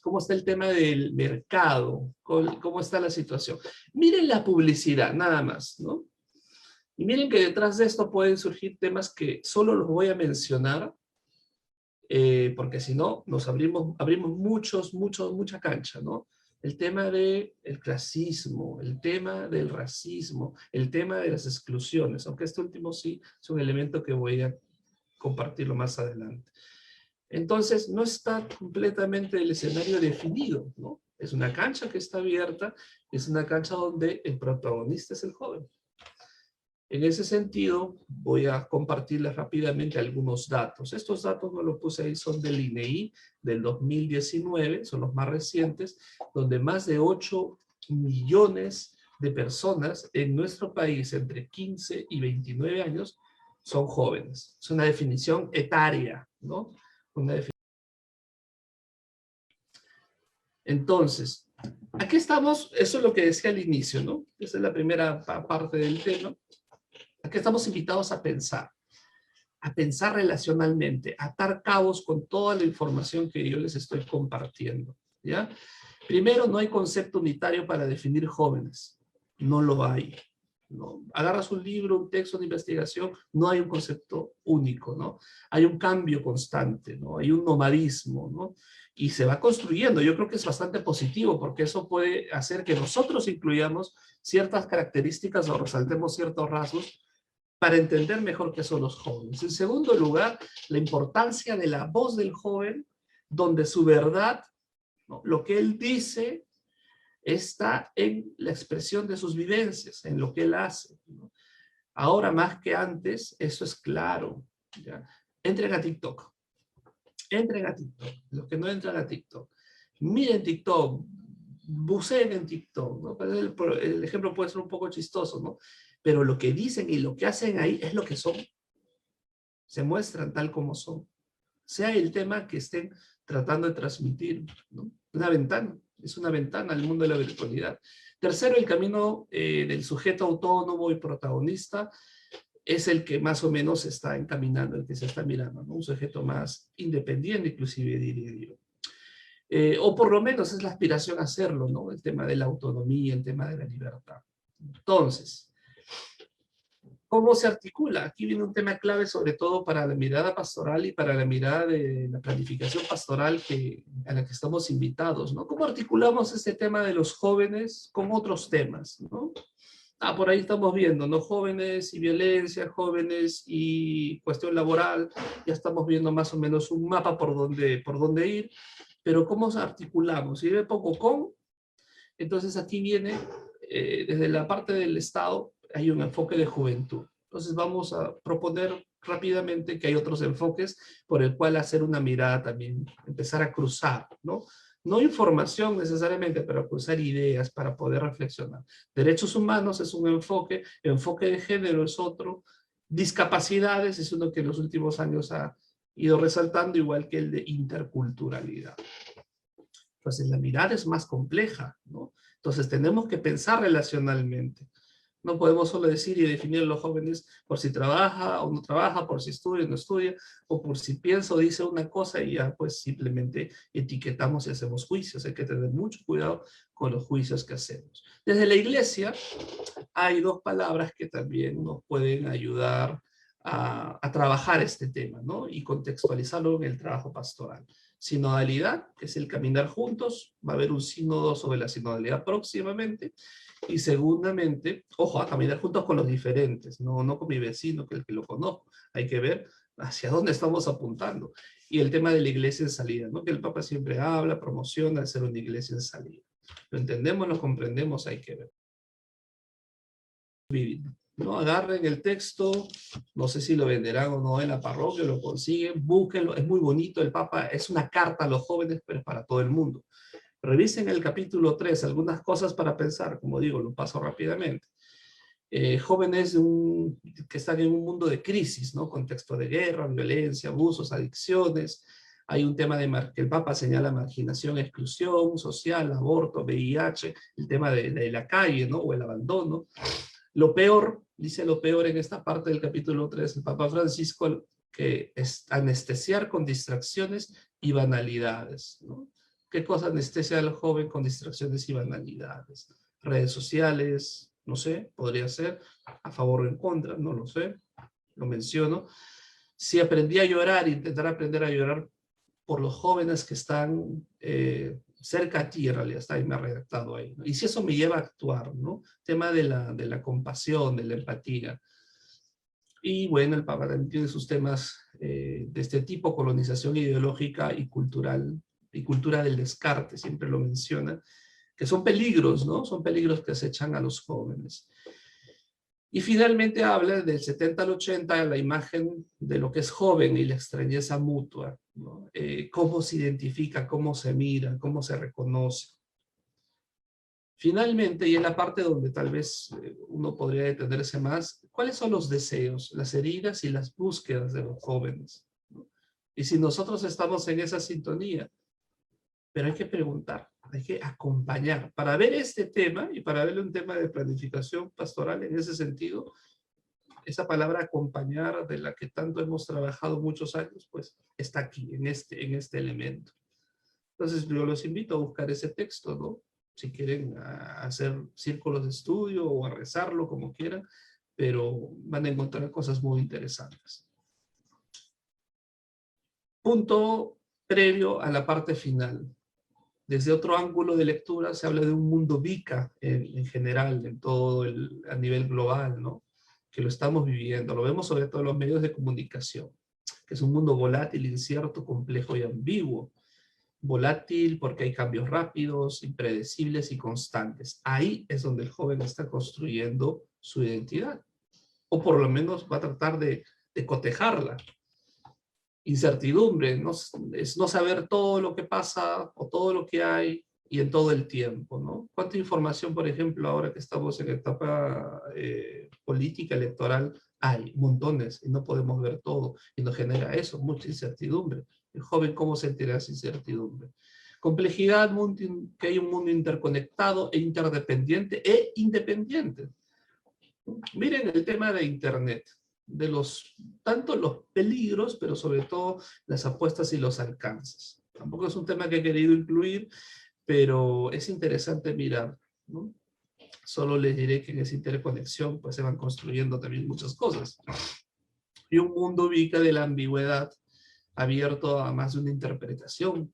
¿Cómo está el tema del mercado? ¿Cómo está la situación? Miren la publicidad, nada más, ¿no? Y miren que detrás de esto pueden surgir temas que solo los voy a mencionar, porque si no, nos abrimos mucha cancha, ¿no? El tema del clasismo, el tema del racismo, el tema de las exclusiones, aunque este último sí es un elemento que voy a compartirlo más adelante. Entonces, no está completamente el escenario definido, ¿no? Es una cancha que está abierta, es una cancha donde el protagonista es el joven. En ese sentido, voy a compartirles rápidamente algunos datos. Estos datos no los puse ahí, son del INEI del 2019, son los más recientes, donde más de 8 millones de personas en nuestro país entre 15 y 29 años son jóvenes. Es una definición etaria, ¿no? Entonces, aquí estamos, eso es lo que decía al inicio, ¿no? Esa es la primera parte del tema. Aquí estamos invitados a pensar relacionalmente, a atar cabos con toda la información que yo les estoy compartiendo, ¿ya? Primero, no hay concepto unitario para definir jóvenes. No lo hay, ¿no? Agarras un libro, un texto de investigación, no hay un concepto único, ¿no? Hay un cambio constante, ¿no? Hay un nomadismo, ¿no? Y se va construyendo. Yo creo que es bastante positivo porque eso puede hacer que nosotros incluyamos ciertas características o resaltemos ciertos rasgos para entender mejor qué son los jóvenes. En segundo lugar, la importancia de la voz del joven, donde su verdad, ¿no?, lo que él dice, está en la expresión de sus vivencias, en lo que él hace, ¿no? Ahora más que antes, eso es claro, ¿ya? Entren a TikTok. Entren a TikTok. Los que no entran a TikTok, miren TikTok, buceen en TikTok, ¿no? El ejemplo puede ser un poco chistoso, ¿no? Pero lo que dicen y lo que hacen ahí es lo que son. Se muestran tal como son. Sea el tema que estén tratando de transmitir, ¿no? Es una ventana al mundo de la virtualidad. Tercero, el camino del sujeto autónomo y protagonista es el que más o menos se está encaminando, el que se está mirando, ¿no? Un sujeto más independiente, inclusive diría yo. O por lo menos es la aspiración a hacerlo, ¿no? El tema de la autonomía, el tema de la libertad. Entonces, ¿cómo se articula? Aquí viene un tema clave, sobre todo para la mirada pastoral y para la mirada de la planificación pastoral a la que estamos invitados, ¿no? ¿Cómo articulamos este tema de los jóvenes con otros temas, ¿no? Por ahí estamos viendo, ¿no? Jóvenes y violencia, jóvenes y cuestión laboral. Ya estamos viendo más o menos un mapa por dónde ir. Pero ¿cómo articulamos? Si me pongo con, entonces aquí viene, desde la parte del Estado, hay un enfoque de juventud. Entonces vamos a proponer rápidamente que hay otros enfoques por el cual hacer una mirada también, empezar a cruzar, ¿no? No información necesariamente, pero cruzar ideas para poder reflexionar. Derechos humanos es un enfoque de género es otro, discapacidades es uno que en los últimos años ha ido resaltando, igual que el de interculturalidad. Entonces la mirada es más compleja, ¿no? Entonces tenemos que pensar relacionalmente. No podemos solo decir y definir a los jóvenes por si trabaja o no trabaja, por si estudia o no estudia, o por si piensa o dice una cosa y ya pues simplemente etiquetamos y hacemos juicios. Hay que tener mucho cuidado con los juicios que hacemos. Desde la iglesia hay dos palabras que también nos pueden ayudar a trabajar este tema, ¿no? Y contextualizarlo en el trabajo pastoral. Sinodalidad, que es el caminar juntos, va a haber un sínodo sobre la sinodalidad próximamente, y segundamente, ojo, a caminar juntos con los diferentes, no con mi vecino, que el que lo conozco, hay que ver hacia dónde estamos apuntando. Y el tema de la iglesia en salida, ¿no? Que el Papa siempre habla, promociona el ser una iglesia en salida. Lo entendemos, lo comprendemos, hay que ver. ¿No? Agarren el texto, no sé si lo venderán o no en la parroquia, lo consiguen, búsquenlo, es muy bonito, el Papa es una carta a los jóvenes, pero es para todo el mundo. Revisen el capítulo 3, algunas cosas para pensar, como digo, lo paso rápidamente. Jóvenes que están en un mundo de crisis, ¿no? Contexto de guerra, violencia, abusos, adicciones. Hay un tema que el Papa señala marginación, exclusión social, aborto, VIH, el tema de la calle, ¿no? O el abandono. Lo peor, dice lo peor en esta parte del capítulo 3, el Papa Francisco, que es anestesiar con distracciones y banalidades, ¿no? ¿Qué cosa anestesia al joven con distracciones y banalidades? Redes sociales, no sé, podría ser, a favor o en contra, no lo sé, lo menciono. Si aprendí a llorar, intentar aprender a llorar por los jóvenes que están cerca a ti, en realidad, está ahí, me ha redactado ahí, ¿no? Y si eso me lleva a actuar, ¿no? Tema de la compasión, de la empatía. Y bueno, el Papa también tiene sus temas de este tipo, colonización ideológica y cultural, y cultura del descarte, siempre lo menciona, que son peligros, ¿no? Son peligros que acechan a los jóvenes. Y finalmente habla del 70 al 80, la imagen de lo que es joven y la extrañeza mutua, ¿no? Cómo se identifica, cómo se mira, cómo se reconoce. Finalmente, y en la parte donde tal vez uno podría detenerse más, ¿cuáles son los deseos, las heridas y las búsquedas de los jóvenes? ¿No? Y si nosotros estamos en esa sintonía, pero hay que preguntar, hay que acompañar. Para ver este tema y para ver un tema de planificación pastoral en ese sentido, esa palabra acompañar de la que tanto hemos trabajado muchos años, pues está aquí, en este elemento. Entonces yo los invito a buscar ese texto, ¿no? Si quieren hacer círculos de estudio o a rezarlo, como quieran, pero van a encontrar cosas muy interesantes. Punto previo a la parte final. Desde otro ángulo de lectura se habla de un mundo VICA en general, en todo a nivel global, ¿no? Que lo estamos viviendo, lo vemos sobre todo en los medios de comunicación, que es un mundo volátil, incierto, complejo y ambiguo. Volátil porque hay cambios rápidos, impredecibles y constantes. Ahí es donde el joven está construyendo su identidad, o por lo menos va a tratar de cotejarla. Incertidumbre, ¿no? Es no saber todo lo que pasa o todo lo que hay y en todo el tiempo, ¿no? ¿Cuánta información, por ejemplo, ahora que estamos en etapa política electoral, hay? Montones, y no podemos ver todo, y nos genera eso, mucha incertidumbre. El joven, ¿cómo sentirá esa incertidumbre? Complejidad, que hay un mundo interconectado e interdependiente e independiente. Miren el tema de Internet, de tanto los peligros, pero sobre todo las apuestas y los alcances. Tampoco es un tema que he querido incluir, pero es interesante mirar, ¿no? Solo les diré que en esa interconexión pues se van construyendo también muchas cosas. Y un mundo ubica de la ambigüedad abierto a más de una interpretación.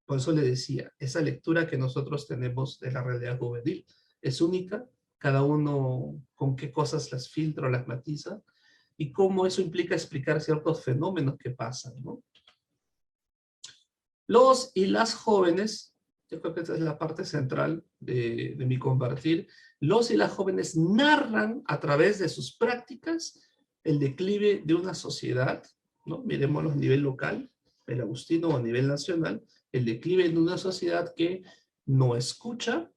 Por eso le decía, esa lectura que nosotros tenemos de la realidad juvenil es única, cada uno con qué cosas las filtra o las matiza, y cómo eso implica explicar ciertos fenómenos que pasan, ¿no? Los y las jóvenes, yo creo que esta es la parte central de mi compartir, los y las jóvenes narran a través de sus prácticas el declive de una sociedad, ¿no? Miremoslo a nivel local, el agustino, o a nivel nacional, el declive de una sociedad que no escucha,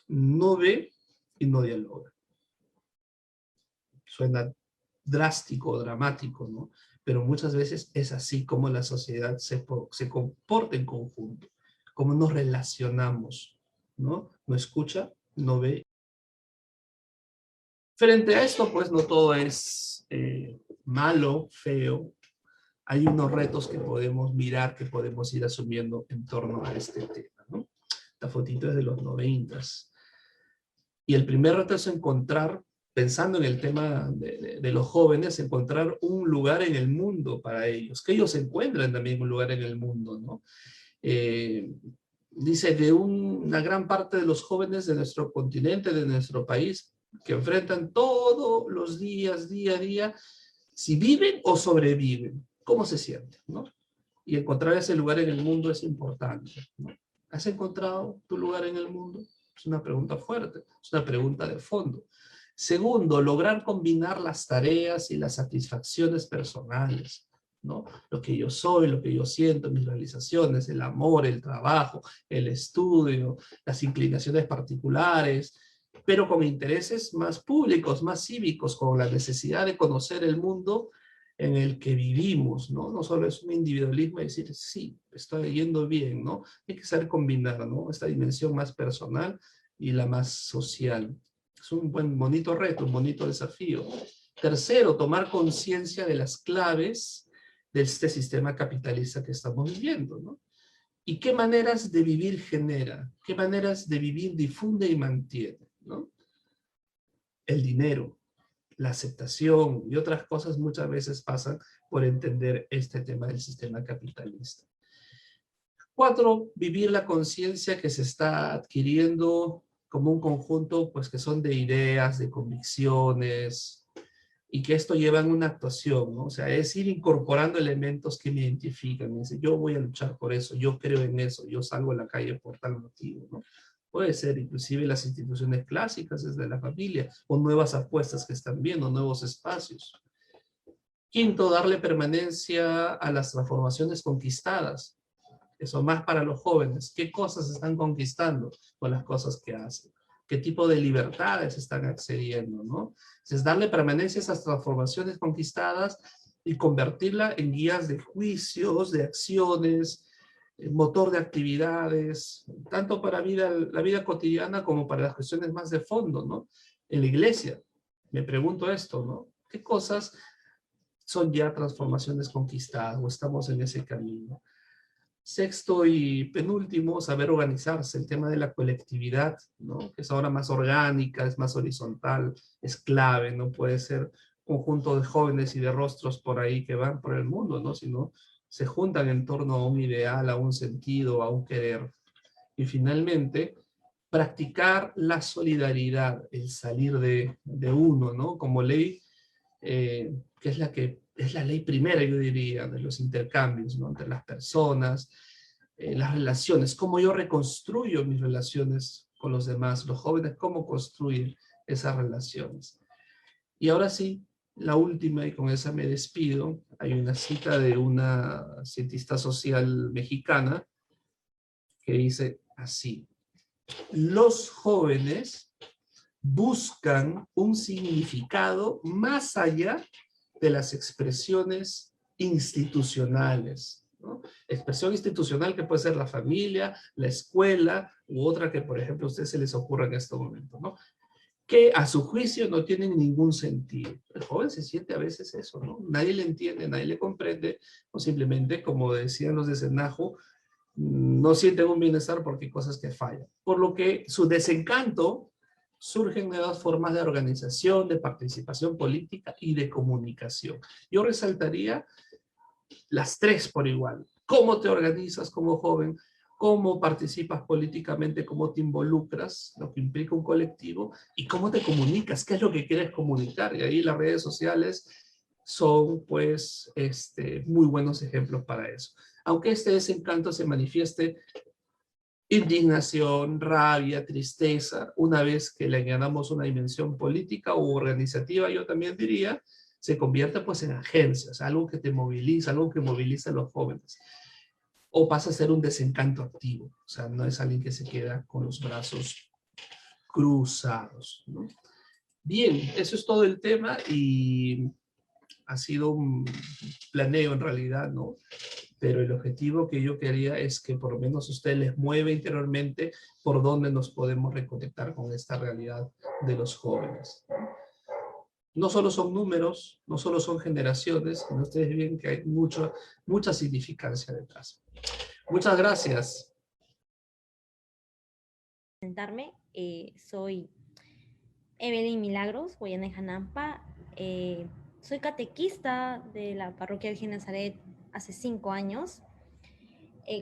no ve y no dialoga. Suena drástico, dramático, ¿no? Pero muchas veces es así como la sociedad se comporta en conjunto, como nos relacionamos, ¿no? No escucha, no ve. Frente a esto, pues no todo es malo, feo. Hay unos retos que podemos mirar, que podemos ir asumiendo en torno a este tema, ¿no? Esta fotito es de los 90s. Y el primer reto es encontrar, pensando en el tema de los jóvenes, encontrar un lugar en el mundo para ellos, que ellos encuentren también un lugar en el mundo, ¿no? Dice, de una gran parte de los jóvenes de nuestro continente, de nuestro país, que enfrentan todos los días, día a día, si viven o sobreviven, cómo se sienten, ¿no? Y encontrar ese lugar en el mundo es importante, ¿no? ¿Has encontrado tu lugar en el mundo? Es una pregunta fuerte, es una pregunta de fondo. Segundo, lograr combinar las tareas y las satisfacciones personales, ¿no? Lo que yo soy, lo que yo siento, mis realizaciones, el amor, el trabajo, el estudio, las inclinaciones particulares, pero con intereses más públicos, más cívicos, con la necesidad de conocer el mundo en el que vivimos, ¿no? No solo es un individualismo y decir, sí, estoy yendo bien, ¿no? Hay que saber combinar, ¿no? Esta dimensión más personal y la más social. Es un bonito reto, un bonito desafío. Tercero, tomar conciencia de las claves de este sistema capitalista que estamos viviendo, ¿no? ¿Y qué maneras de vivir genera? ¿Qué maneras de vivir difunde y mantiene, ¿no? El dinero, la aceptación y otras cosas muchas veces pasan por entender este tema del sistema capitalista. 4, vivir la conciencia que se está adquiriendo como un conjunto, pues que son de ideas, de convicciones, y que esto lleva a una actuación, ¿no? O sea, es ir incorporando elementos que me identifican. Me dice, yo voy a luchar por eso, yo creo en eso, yo salgo a la calle por tal motivo, ¿no? Puede ser inclusive las instituciones clásicas desde la familia, o nuevas apuestas que están viendo, nuevos espacios. Quinto, darle permanencia a las transformaciones conquistadas. Eso más para los jóvenes. ¿Qué cosas están conquistando con las cosas que hacen? ¿Qué tipo de libertades están accediendo, ¿no? Es darle permanencia a esas transformaciones conquistadas y convertirla en guías de juicios, de acciones, motor de actividades, tanto para la vida cotidiana como para las cuestiones más de fondo, ¿no? En la iglesia, me pregunto esto, ¿no? ¿Qué cosas son ya transformaciones conquistadas o estamos en ese camino? Sexto y penúltimo, saber organizarse, el tema de la colectividad, ¿no? Que es ahora más orgánica, es más horizontal, es clave, no puede ser conjunto de jóvenes y de rostros por ahí que van por el mundo, ¿no? Sino se juntan en torno a un ideal, a un sentido, a un querer. Y finalmente, practicar la solidaridad, el salir de uno, ¿no? Como ley, que es la ley primera, yo diría, de los intercambios, ¿no? Entre las personas, las relaciones, cómo yo reconstruyo mis relaciones con los demás, los jóvenes, cómo construyen esas relaciones. Y ahora sí, la última, y con esa me despido, hay una cita de una cientista social mexicana que dice así: los jóvenes buscan un significado más allá de las expresiones institucionales, ¿no? Expresión institucional que puede ser la familia, la escuela, u otra que, por ejemplo, a ustedes se les ocurra en este momento, ¿no? Que a su juicio no tienen ningún sentido. El joven se siente a veces eso, ¿no? Nadie le entiende, nadie le comprende, o simplemente, como decían los de Senajo, no sienten un bienestar porque hay cosas que fallan. Por lo que su desencanto, surgen nuevas formas de organización, de participación política y de comunicación. Yo resaltaría las tres por igual. ¿Cómo te organizas como joven? ¿Cómo participas políticamente? ¿Cómo te involucras? Lo que implica un colectivo. ¿Y cómo te comunicas? ¿Qué es lo que quieres comunicar? Y ahí las redes sociales son, pues, muy buenos ejemplos para eso. Aunque este desencanto se manifieste indignación, rabia, tristeza, una vez que le añadamos una dimensión política u organizativa, yo también diría, se convierte pues en agencias, algo que te moviliza, algo que moviliza a los jóvenes. O pasa a ser un desencanto activo, o sea, no es alguien que se queda con los brazos cruzados, ¿no? Bien, eso es todo el tema y ha sido un planeo en realidad, ¿no? Pero el objetivo que yo quería es que por lo menos usted les mueve interiormente por dónde nos podemos reconectar con esta realidad de los jóvenes. No solo son números, no solo son generaciones, sino ustedes ven que hay mucha significancia detrás. Muchas gracias. Presentarme, soy Evelyn Milagros, Guayana de Janampa. Soy catequista de la parroquia Virgen de Nazaret hace 5 años.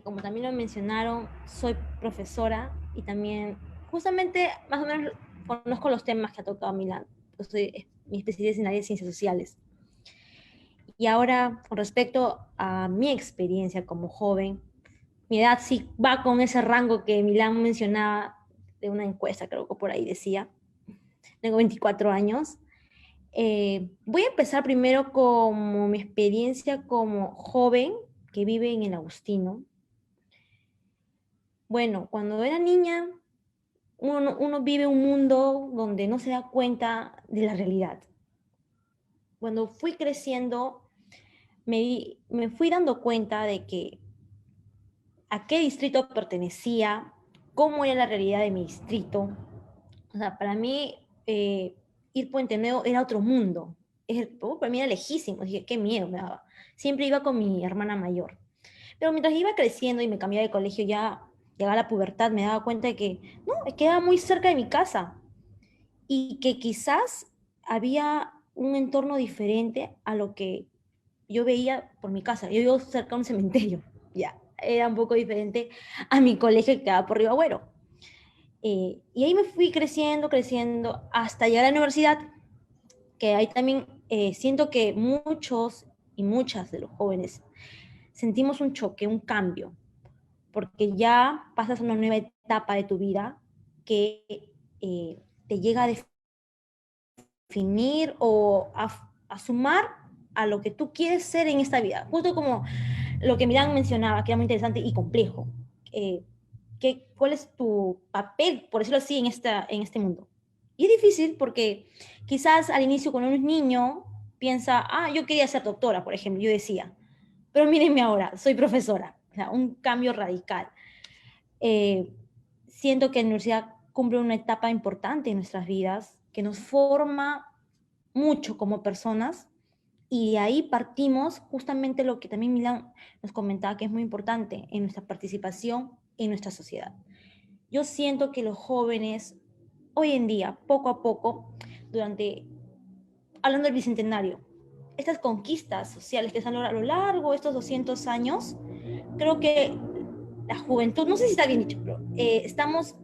Como también lo mencionaron, soy profesora y también justamente más o menos conozco los temas que ha tocado Milán. Mi especialidad es en área de ciencias sociales. Y ahora, con respecto a mi experiencia como joven, mi edad sí va con ese rango que Milán mencionaba de una encuesta, creo que por ahí decía. Tengo 24 años. Voy a empezar primero como mi experiencia como joven que vive en el Agustino. Bueno, cuando era niña, uno vive un mundo donde no se da cuenta de la realidad. Cuando fui creciendo, me fui dando cuenta de que a qué distrito pertenecía, cómo era la realidad de mi distrito. O sea, para mí, ir Puente Nuevo era otro mundo. Para mí era lejísimo. Dije, qué miedo me daba. Siempre iba con mi hermana mayor. Pero mientras iba creciendo y me cambiaba de colegio, ya llegaba la pubertad, me daba cuenta de que no, quedaba muy cerca de mi casa. Y que quizás había un entorno diferente a lo que yo veía por mi casa. Yo vivo cerca de un cementerio. Ya, era un poco diferente a mi colegio que quedaba por Río Agüero. Y ahí me fui creciendo, hasta llegar a la universidad, que ahí también siento que muchos y muchas de los jóvenes sentimos un choque, un cambio, porque ya pasas a una nueva etapa de tu vida que te llega a definir o a sumar a lo que tú quieres ser en esta vida. Justo como lo que Milán mencionaba, que era muy interesante y complejo. ¿Cuál es tu papel, por decirlo así, en este mundo? Y es difícil porque quizás al inicio cuando uno es niño piensa, yo quería ser doctora, por ejemplo, yo decía, pero mírenme ahora, soy profesora. O sea, un cambio radical. Siento que la universidad cumple una etapa importante en nuestras vidas, que nos forma mucho como personas, y de ahí partimos justamente lo que también Milán nos comentaba, que es muy importante en nuestra participación en nuestra sociedad. Yo siento que los jóvenes hoy en día, poco a poco, hablando del Bicentenario, estas conquistas sociales que se han logrado a lo largo de estos 200 años, creo que la juventud, no sé si está bien dicho, pero estamos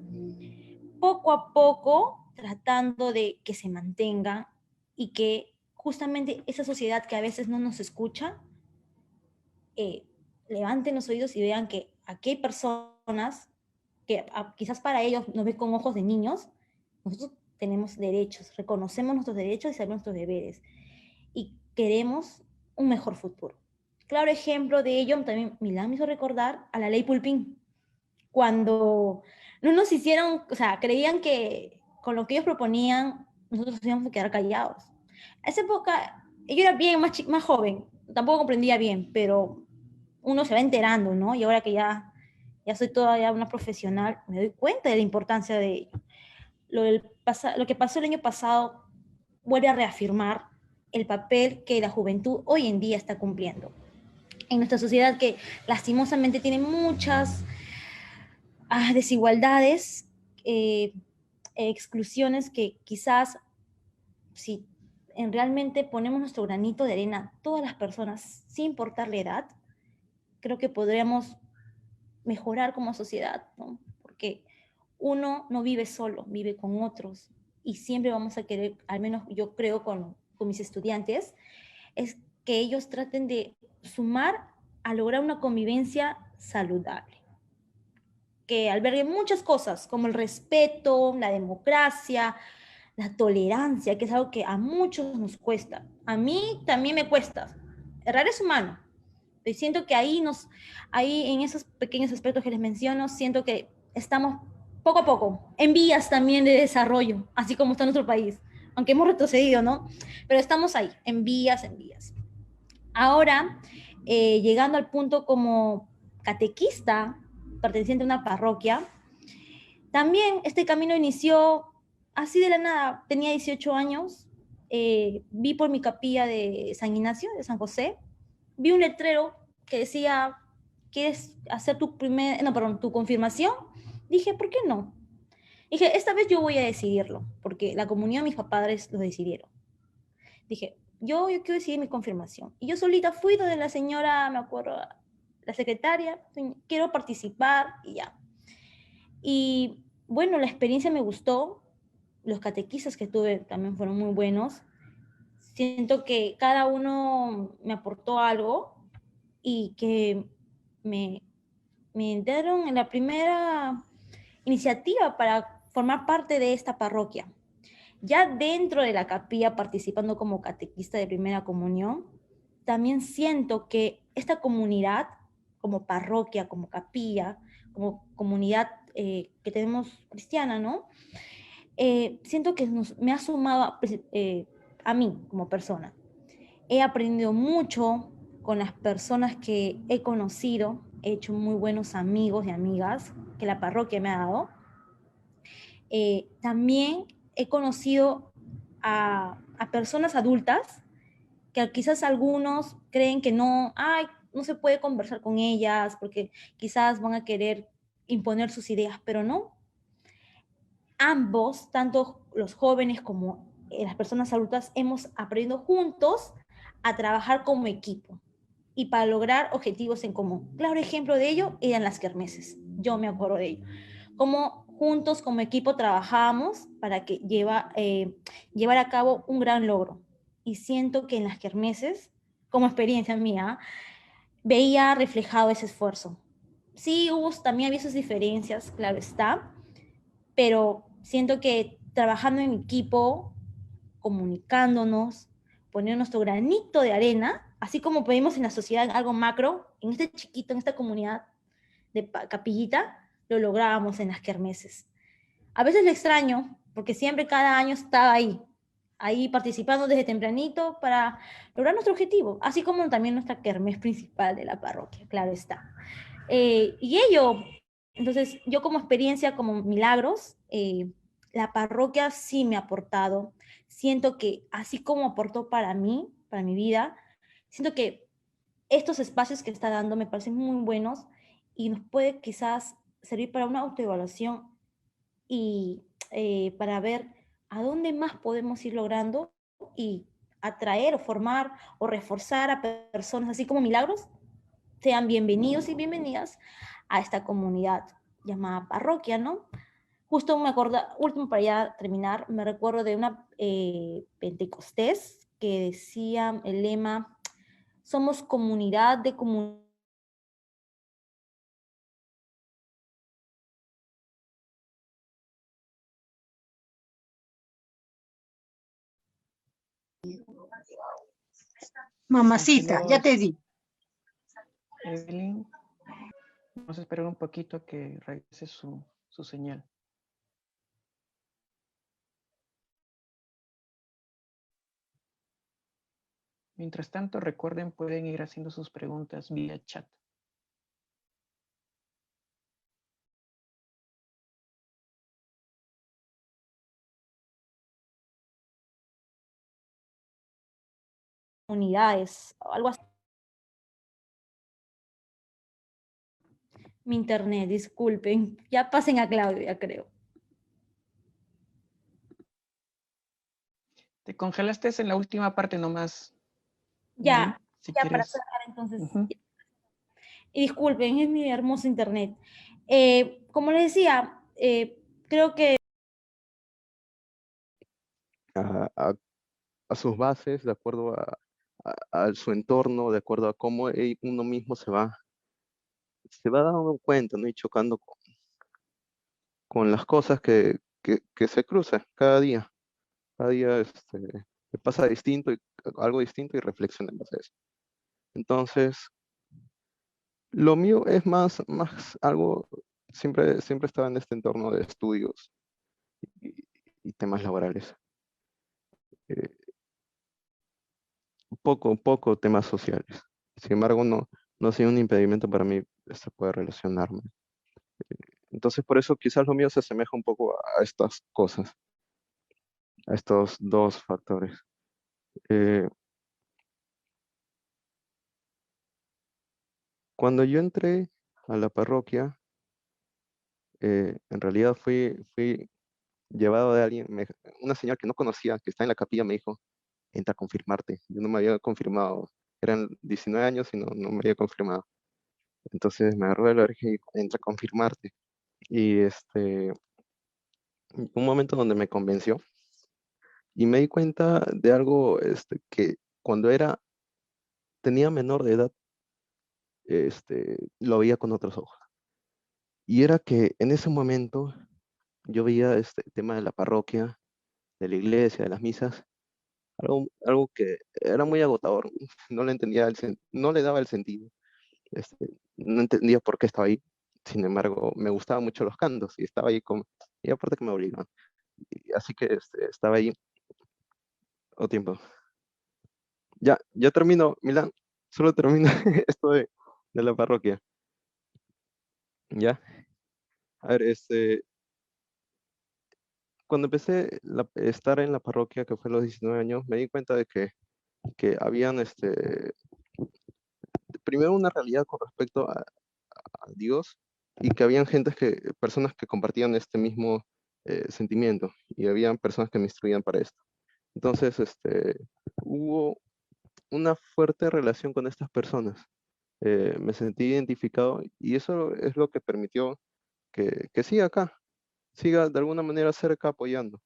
poco a poco tratando de que se mantenga y que justamente esa sociedad que a veces no nos escucha, levanten los oídos y vean que aquí hay personas que quizás para ellos nos ven con ojos de niños. Nosotros tenemos derechos, reconocemos nuestros derechos y sabemos nuestros deberes y queremos un mejor futuro. Claro ejemplo de ello, también Milán me hizo recordar a la ley Pulpín, cuando no nos hicieron, o sea, creían que con lo que ellos proponían nosotros nos íbamos a quedar callados. A esa época yo era bien más joven, tampoco comprendía bien, pero uno se va enterando, ¿no? Y ahora que ya soy todavía una profesional, me doy cuenta de la importancia de ello. Lo que pasó el año pasado vuelve a reafirmar el papel que la juventud hoy en día está cumpliendo en nuestra sociedad, que lastimosamente tiene muchas desigualdades, exclusiones, que quizás si realmente ponemos nuestro granito de arena, todas las personas, sin importar la edad, creo que podríamos mejorar como sociedad, ¿no? Porque uno no vive solo, vive con otros, y siempre vamos a querer, al menos yo creo con mis estudiantes, es que ellos traten de sumar a lograr una convivencia saludable, que albergue muchas cosas, como el respeto, la democracia, la tolerancia, que es algo que a muchos nos cuesta. A mí también me cuesta. Errar es humano. Y siento que ahí en esos pequeños aspectos que les menciono, siento que estamos poco a poco en vías también de desarrollo, así como está nuestro país, aunque hemos retrocedido, ¿no? Pero estamos ahí, en vías. Ahora, llegando al punto como catequista, perteneciente a una parroquia, también este camino inició así de la nada. Tenía 18 años, vi por mi capilla de San Ignacio, de San José, vi un letrero que decía, ¿quieres hacer tu confirmación? Dije, ¿por qué no? Dije, esta vez yo voy a decidirlo, porque la comunión mis padres lo decidieron. Dije, yo quiero decidir mi confirmación. Y yo solita fui donde la señora, me acuerdo, la secretaria, quiero participar, y ya. Y bueno, la experiencia me gustó, los catequistas que tuve también fueron muy buenos. Siento que cada uno me aportó algo y que me dieron en la primera iniciativa para formar parte de esta parroquia. Ya dentro de la capilla, participando como catequista de primera comunión, también siento que esta comunidad, como parroquia, como capilla, como comunidad que tenemos cristiana, ¿no? Siento que me ha sumado a mí como persona. He aprendido mucho con las personas que he conocido, he hecho muy buenos amigos y amigas que la parroquia me ha dado. También he conocido a personas adultas que quizás algunos creen que no se puede conversar con ellas porque quizás van a querer imponer sus ideas, pero no. Ambos, tanto los jóvenes como las personas adultas, hemos aprendido juntos a trabajar como equipo y para lograr objetivos en común. Claro ejemplo de ello eran las kermeses. Yo me acuerdo de ello. Cómo juntos como equipo trabajábamos para que llevar a cabo un gran logro. Y siento que en las kermeses, como experiencia mía, veía reflejado ese esfuerzo. Sí, también había sus diferencias, claro está, pero siento que trabajando en equipo, comunicándonos, poniendo nuestro granito de arena, así como pedimos en la sociedad algo macro, en este chiquito, en esta comunidad de Capillita, lo lográbamos en las kermeses. A veces lo extraño, porque siempre cada año estaba ahí participando desde tempranito para lograr nuestro objetivo, así como también nuestra kermés principal de la parroquia, claro está. Y ello, entonces yo como experiencia, como milagros, la parroquia sí me ha aportado. Siento que así como aportó para mí, para mi vida, siento que estos espacios que está dando me parecen muy buenos y nos puede quizás servir para una autoevaluación y para ver a dónde más podemos ir logrando y atraer o formar o reforzar a personas así como milagros. Sean bienvenidos y bienvenidas a esta comunidad llamada parroquia, ¿no? Justo me acuerdo, último para ya terminar, me recuerdo de una Pentecostés que decía el lema, somos comunidad de comunidad. Mamacita, ya te di. Evelyn, vamos a esperar un poquito a que regrese su señal. Mientras tanto, recuerden, pueden ir haciendo sus preguntas vía chat. Unidades, algo así. Mi internet, disculpen. Ya pasen a Claudia, creo. Te congelaste en la última parte nomás. Ya, Evelyn, si ya para quieres. cerrar entonces. Uh-huh. Y disculpen, es mi hermoso internet. Como les decía, creo que a sus bases, de acuerdo a su entorno, de acuerdo a cómo uno mismo se va dando cuenta, ¿no? Y chocando con las cosas que se cruzan cada día. Cada día le pasa distinto, algo distinto y reflexiona en base a eso. Entonces, lo mío es más algo, siempre estaba en este entorno de estudios y, y temas laborales. Poco temas sociales. Sin embargo, no ha sido un impedimento para mí poder relacionarme. Entonces, por eso quizás lo mío se asemeja un poco a estas cosas, a estos dos factores. Cuando yo entré a la parroquia, en realidad fui llevado de alguien, una señora que no conocía, que está en la capilla, me dijo, entra a confirmarte. Yo no me había confirmado, eran 19 años y no me había confirmado. Entonces me agarró de la oreja y dijo, entra a confirmarte. Y un momento donde me convenció y me di cuenta de algo que cuando tenía menor de edad, lo veía con otros ojos. Y era que en ese momento yo veía este tema de la parroquia, de la iglesia, de las misas, algo que era muy agotador. No le entendía no le daba el sentido. No entendía por qué estaba ahí. Sin embargo, me gustaban mucho los cantos y estaba ahí y aparte que me obligaban. Así que estaba ahí todo tiempo. Ya termino, Milán. Solo termino esto de la parroquia. Ya. A ver, cuando empecé a estar en la parroquia, que fue a los 19 años, me di cuenta de que habían, primero una realidad con respecto a Dios y que habían personas que compartían este mismo sentimiento y habían personas que me instruían para esto. Entonces, hubo una fuerte relación con estas personas. Me sentí identificado y eso es lo que permitió que siga de alguna manera cerca apoyando.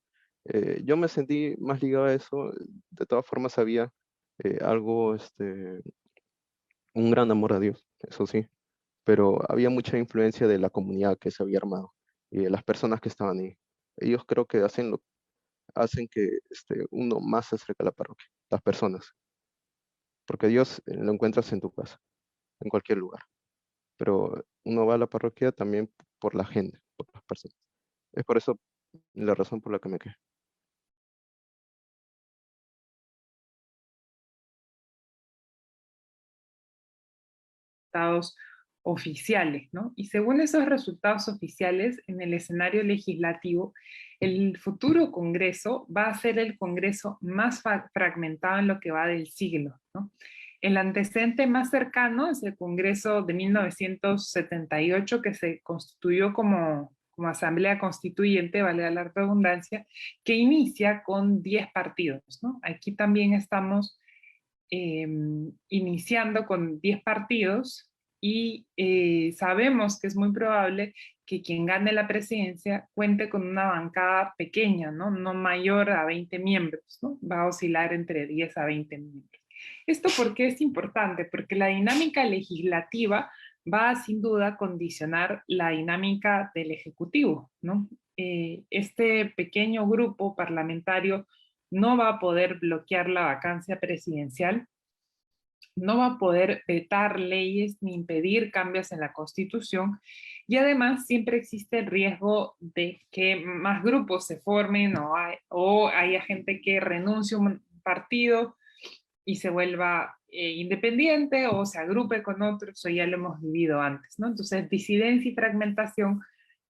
Yo me sentí más ligado a eso, de todas formas había algo, un gran amor a Dios, eso sí, pero había mucha influencia de la comunidad que se había armado. y de las personas que estaban ahí. Ellos creo que hacen que uno más se acerque a la parroquia, las personas, porque Dios lo encuentras en tu casa, en cualquier lugar, pero uno va a la parroquia también por la gente, por las personas. Es por eso la razón por la que me quedé. Resultados oficiales, ¿no? Y según esos resultados oficiales, en el escenario legislativo, el futuro Congreso va a ser el Congreso más fragmentado en lo que va del siglo, ¿no? El antecedente más cercano es el Congreso de 1978, que se constituyó como Asamblea Constituyente, vale la redundancia, que inicia con 10 partidos, ¿no? Aquí también estamos iniciando con 10 partidos y sabemos que es muy probable que quien gane la presidencia cuente con una bancada pequeña, ¿no? No mayor a 20 miembros, ¿no? Va a oscilar entre 10 a 20 miembros. ¿Esto por qué es importante? Porque la dinámica legislativa va a sin duda condicionar la dinámica del Ejecutivo, ¿no? Este pequeño grupo parlamentario no va a poder bloquear la vacancia presidencial, no va a poder vetar leyes ni impedir cambios en la Constitución, y además siempre existe el riesgo de que más grupos se formen o haya gente que renuncie a un partido y se vuelva independiente o se agrupe con otros, o ya lo hemos vivido antes, ¿no? Entonces, disidencia y fragmentación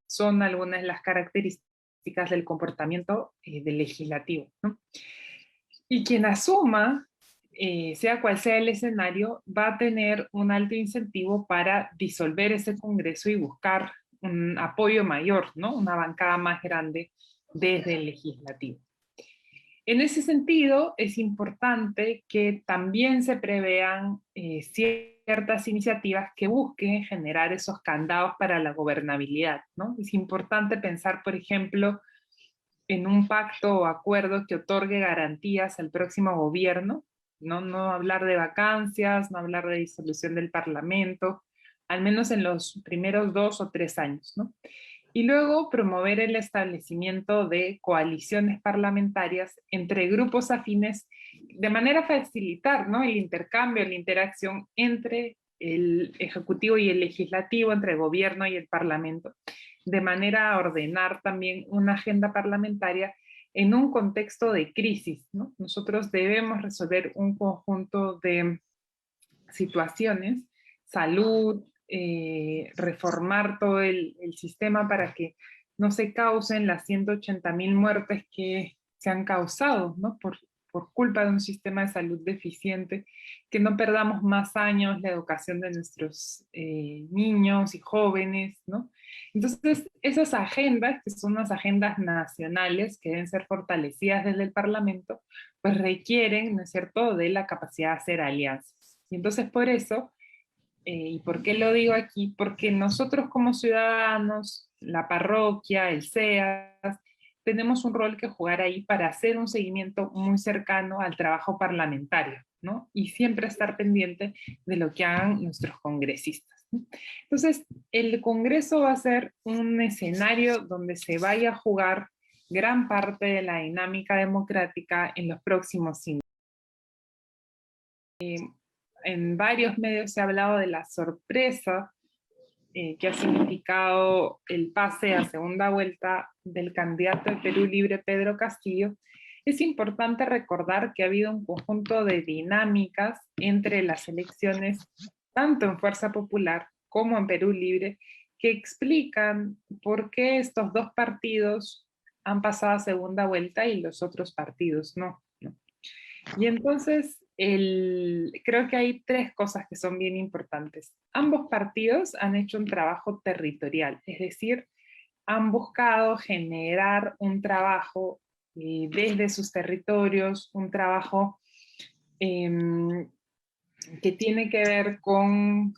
son algunas de las características del comportamiento del legislativo, ¿no? Y quien asuma, sea cual sea el escenario, va a tener un alto incentivo para disolver ese Congreso y buscar un apoyo mayor, ¿no? Una bancada más grande desde el legislativo. En ese sentido, es importante que también se prevean ciertas iniciativas que busquen generar esos candados para la gobernabilidad, ¿no? Es importante pensar, por ejemplo, en un pacto o acuerdo que otorgue garantías al próximo gobierno, no hablar de vacancias, no hablar de disolución del Parlamento, al menos en los primeros 2 o 3 años, ¿no? Y luego promover el establecimiento de coaliciones parlamentarias entre grupos afines, de manera a facilitar, ¿no?, el intercambio, la interacción entre el Ejecutivo y el Legislativo, entre el Gobierno y el Parlamento, de manera a ordenar también una agenda parlamentaria en un contexto de crisis, ¿no? Nosotros debemos resolver un conjunto de situaciones, salud, reformar todo el sistema para que no se causen las 180.000 muertes que se han causado, ¿no? por culpa de un sistema de salud deficiente, que no perdamos más años la educación de nuestros niños y jóvenes, ¿no? Entonces, esas agendas, que son unas agendas nacionales que deben ser fortalecidas desde el Parlamento, pues requieren, ¿no es cierto?, de la capacidad de hacer alianzas. Y entonces por eso, ¿y por qué lo digo aquí? Porque nosotros como ciudadanos, la parroquia, el CEAS, tenemos un rol que jugar ahí para hacer un seguimiento muy cercano al trabajo parlamentario, ¿no? Y siempre estar pendiente de lo que hagan nuestros congresistas, ¿no? Entonces, el Congreso va a ser un escenario donde se vaya a jugar gran parte de la dinámica democrática en los próximos 5 años. En varios medios se ha hablado de la sorpresa que ha significado el pase a segunda vuelta del candidato de Perú Libre, Pedro Castillo. Es importante recordar que ha habido un conjunto de dinámicas entre las elecciones, tanto en Fuerza Popular como en Perú Libre, que explican por qué estos dos partidos han pasado a segunda vuelta y los otros partidos no. Y entonces, creo que hay 3 cosas que son bien importantes. Ambos partidos han hecho un trabajo territorial, es decir, han buscado generar un trabajo desde sus territorios, un trabajo que tiene que ver con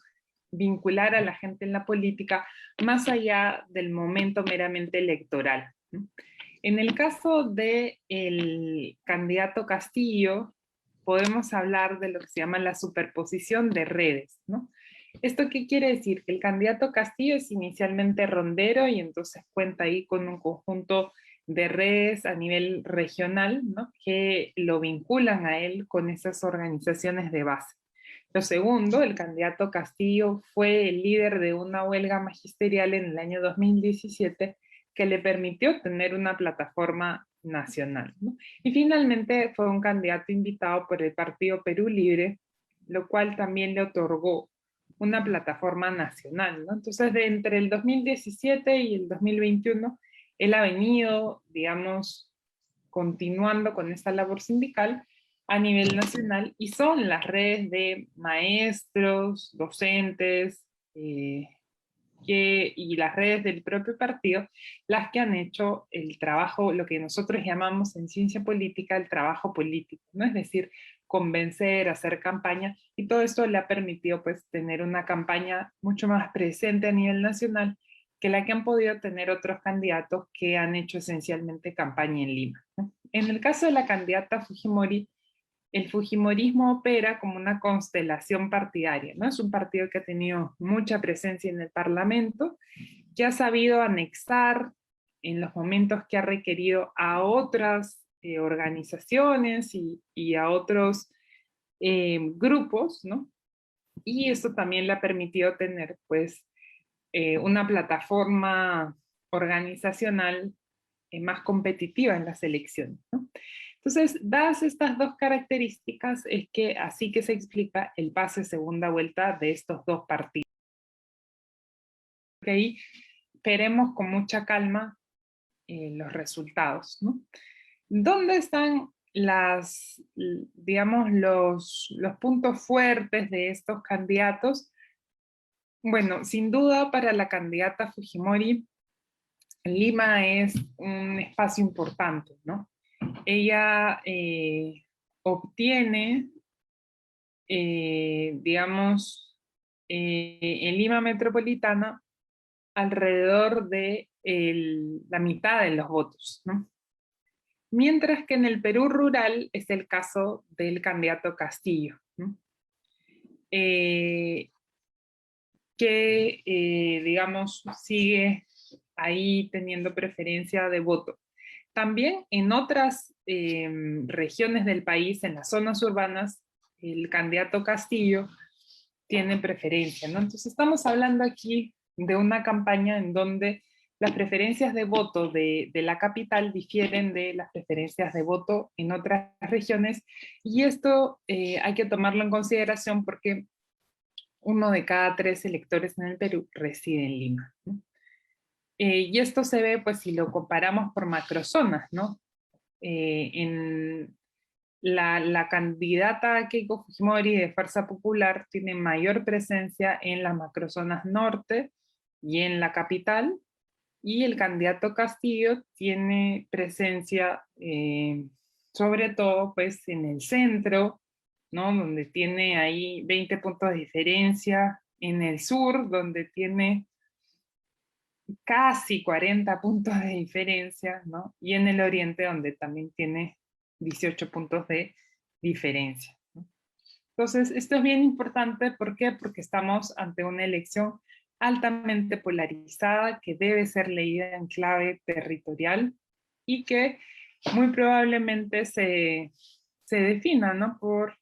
vincular a la gente en la política, más allá del momento meramente electoral, ¿no? En el caso del candidato Castillo, podemos hablar de lo que se llama la superposición de redes, ¿no? ¿Esto qué quiere decir? Que el candidato Castillo es inicialmente rondero y entonces cuenta ahí con un conjunto de redes a nivel regional, ¿no?, que lo vinculan a él con esas organizaciones de base. Lo segundo, el candidato Castillo fue el líder de una huelga magisterial en el año 2017 que le permitió tener una plataforma nacional, ¿no? Y finalmente fue un candidato invitado por el Partido Perú Libre, lo cual también le otorgó una plataforma nacional, ¿no? Entonces, entre el 2017 y el 2021, él ha venido, digamos, continuando con esta labor sindical a nivel nacional, y son las redes de maestros, docentes, y las redes del propio partido las que han hecho el trabajo, lo que nosotros llamamos en ciencia política el trabajo político, ¿no? Es decir, convencer, hacer campaña, y todo esto le ha permitido pues tener una campaña mucho más presente a nivel nacional que la que han podido tener otros candidatos que han hecho esencialmente campaña en Lima, ¿no? En el caso de la candidata Fujimori, el fujimorismo opera como una constelación partidaria, ¿no? Es un partido que ha tenido mucha presencia en el Parlamento, que ha sabido anexar en los momentos que ha requerido a otras organizaciones y a otros grupos, ¿no? Y eso también le ha permitido tener, pues, una plataforma organizacional más competitiva en las elecciones, ¿no? Entonces, dadas estas dos características, es que así que se explica el pase segunda vuelta de estos dos partidos. Porque ahí veremos con mucha calma los resultados, ¿no? ¿Dónde están digamos, los puntos fuertes de estos candidatos? Bueno, sin duda para la candidata Fujimori, Lima es un espacio importante, ¿no? Ella obtiene, digamos, en Lima Metropolitana alrededor de la mitad de los votos, ¿no? Mientras que en el Perú rural es el caso del candidato Castillo, ¿no? Que, digamos, sigue ahí teniendo preferencia de voto. También en otras regiones del país, en las zonas urbanas, el candidato Castillo tiene preferencia, ¿no? Entonces estamos hablando aquí de una campaña en donde las preferencias de voto de la capital difieren de las preferencias de voto en otras regiones, y esto hay que tomarlo en consideración porque 1 de cada 3 electores en el Perú reside en Lima, ¿no? Y esto se ve, pues, si lo comparamos por macrozonas, ¿no? En la candidata Keiko Fujimori de Fuerza Popular tiene mayor presencia en las macrozonas norte y en la capital, y el candidato Castillo tiene presencia sobre todo pues en el centro, ¿no? Donde tiene ahí 20 puntos de diferencia, en el sur donde tiene casi 40 puntos de diferencia, ¿no? Y en el oriente donde también tiene 18 puntos de diferencia, ¿no? Entonces, esto es bien importante, ¿por qué? Porque estamos ante una elección altamente polarizada que debe ser leída en clave territorial y que muy probablemente se defina, ¿no? Por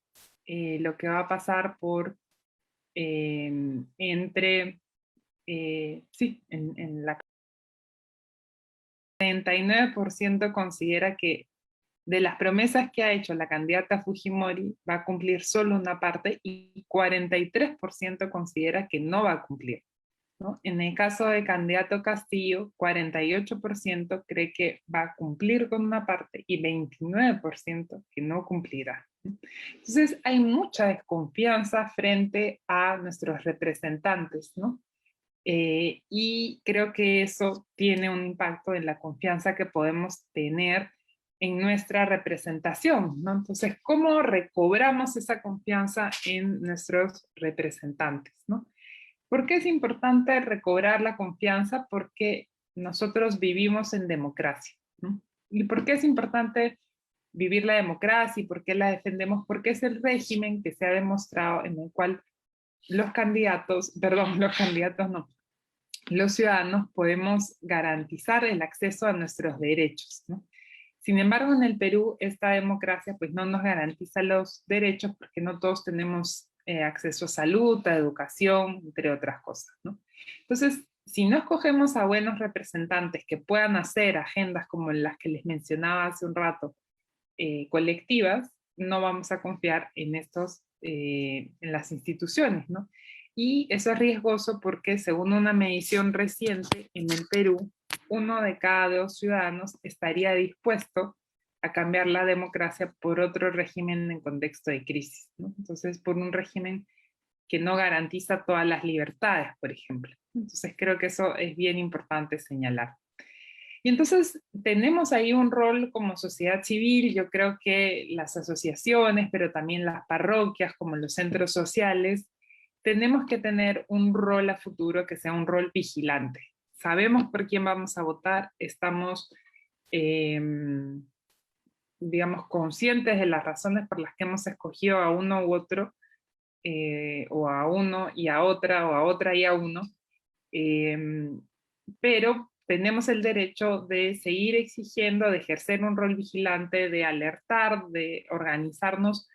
lo que va a pasar por entre, sí, en la 39% considera que de las promesas que ha hecho la candidata Fujimori va a cumplir solo una parte, y 43% considera que no va a cumplir, ¿no? En el caso del candidato Castillo, 48% cree que va a cumplir con una parte y 29% que no cumplirá. Entonces hay mucha desconfianza frente a nuestros representantes, ¿no? Y creo que eso tiene un impacto en la confianza que podemos tener en nuestra representación, ¿no? Entonces, ¿cómo recobramos esa confianza en nuestros representantes, ¿no? ¿Por qué es importante recobrar la confianza? Porque nosotros vivimos en democracia, ¿no? ¿Y por qué es importante vivir la democracia y por qué la defendemos? Porque es el régimen que se ha demostrado en el cual los ciudadanos podemos garantizar el acceso a nuestros derechos, ¿no? Sin embargo, en el Perú, esta democracia pues no nos garantiza los derechos porque no todos tenemos acceso a salud, a educación, entre otras cosas, ¿no? Entonces, si no escogemos a buenos representantes que puedan hacer agendas como las que les mencionaba hace un rato, colectivas, no vamos a confiar en en las instituciones, ¿no? Y eso es riesgoso porque según una medición reciente en el Perú, 1 de cada 2 ciudadanos estaría dispuesto a cambiar la democracia por otro régimen en contexto de crisis, ¿no? Entonces, por un régimen que no garantiza todas las libertades, por ejemplo. Entonces, creo que eso es bien importante señalar. Y entonces tenemos ahí un rol como sociedad civil. Yo creo que las asociaciones, pero también las parroquias, como los centros sociales, tenemos que tener un rol a futuro que sea un rol vigilante. Sabemos por quién vamos a votar, estamos, digamos, conscientes de las razones por las que hemos escogido a uno u otro, o a uno y a otra, o a otra y a uno, pero tenemos el derecho de seguir exigiendo, de ejercer un rol vigilante, de alertar, de organizarnos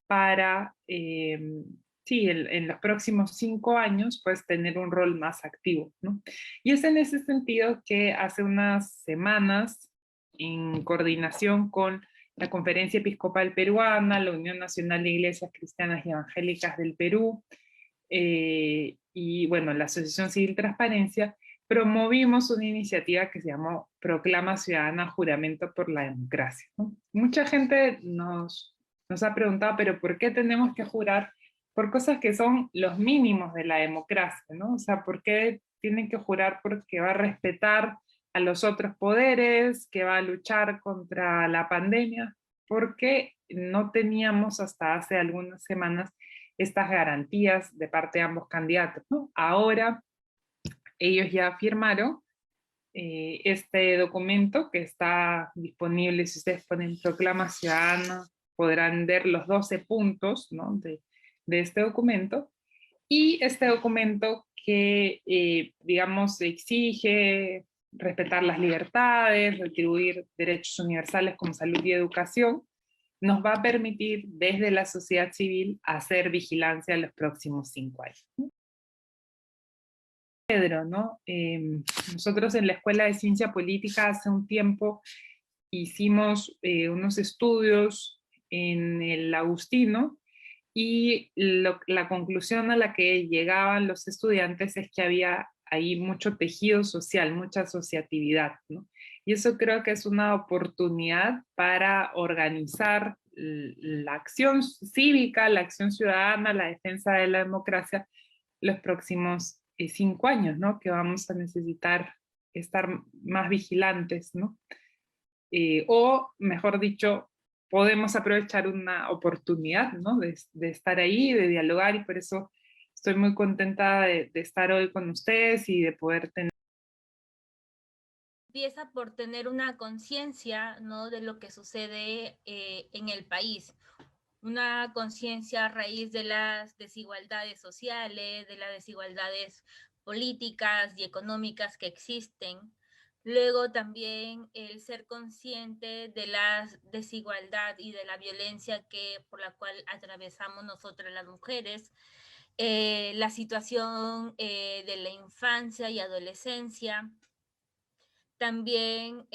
para, sí, en los próximos 5 años, pues tener un rol más activo, ¿no? Y es en ese sentido que hace unas semanas, en coordinación con la Conferencia Episcopal Peruana, la Unión Nacional de Iglesias Cristianas y Evangélicas del Perú, y bueno, la Asociación Civil Transparencia, promovimos una iniciativa que se llamó Proclama Ciudadana Juramento por la Democracia, ¿no? Mucha gente nos ha preguntado, pero ¿por qué tenemos que jurar por cosas que son los mínimos de la democracia, ¿no? O sea, ¿por qué tienen que jurar porque va a respetar a los otros poderes, que va a luchar contra la pandemia? Porque no teníamos hasta hace algunas semanas estas garantías de parte de ambos candidatos, ¿no? Ahora ellos ya firmaron este documento que está disponible. Si ustedes ponen Proclama Ciudadana, podrán ver los 12 puntos, ¿no?, de este documento. Y este documento que, digamos, exige respetar las libertades, retribuir derechos universales como salud y educación, nos va a permitir desde la sociedad civil hacer vigilancia en los próximos 5 años. Pedro, ¿no? Nosotros en la Escuela de Ciencia Política hace un tiempo hicimos unos estudios en el Agustino, y la conclusión a la que llegaban los estudiantes es que había ahí mucho tejido social, mucha asociatividad, ¿no? Y eso creo que es una oportunidad para organizar la acción cívica, la acción ciudadana, la defensa de la democracia los próximos 5 años, ¿no? Que vamos a necesitar estar más vigilantes, ¿no? O, mejor dicho, podemos aprovechar una oportunidad, ¿no?, de estar ahí, de dialogar, y por eso estoy muy contenta de estar hoy con ustedes y de poder tener. Empieza por tener una conciencia, ¿no?, de lo que sucede en el país. Una conciencia a raíz de las desigualdades sociales, de las desigualdades políticas y económicas que existen. Luego también el ser consciente de la desigualdad y de la violencia por la cual atravesamos nosotras las mujeres, la situación de la infancia y adolescencia, también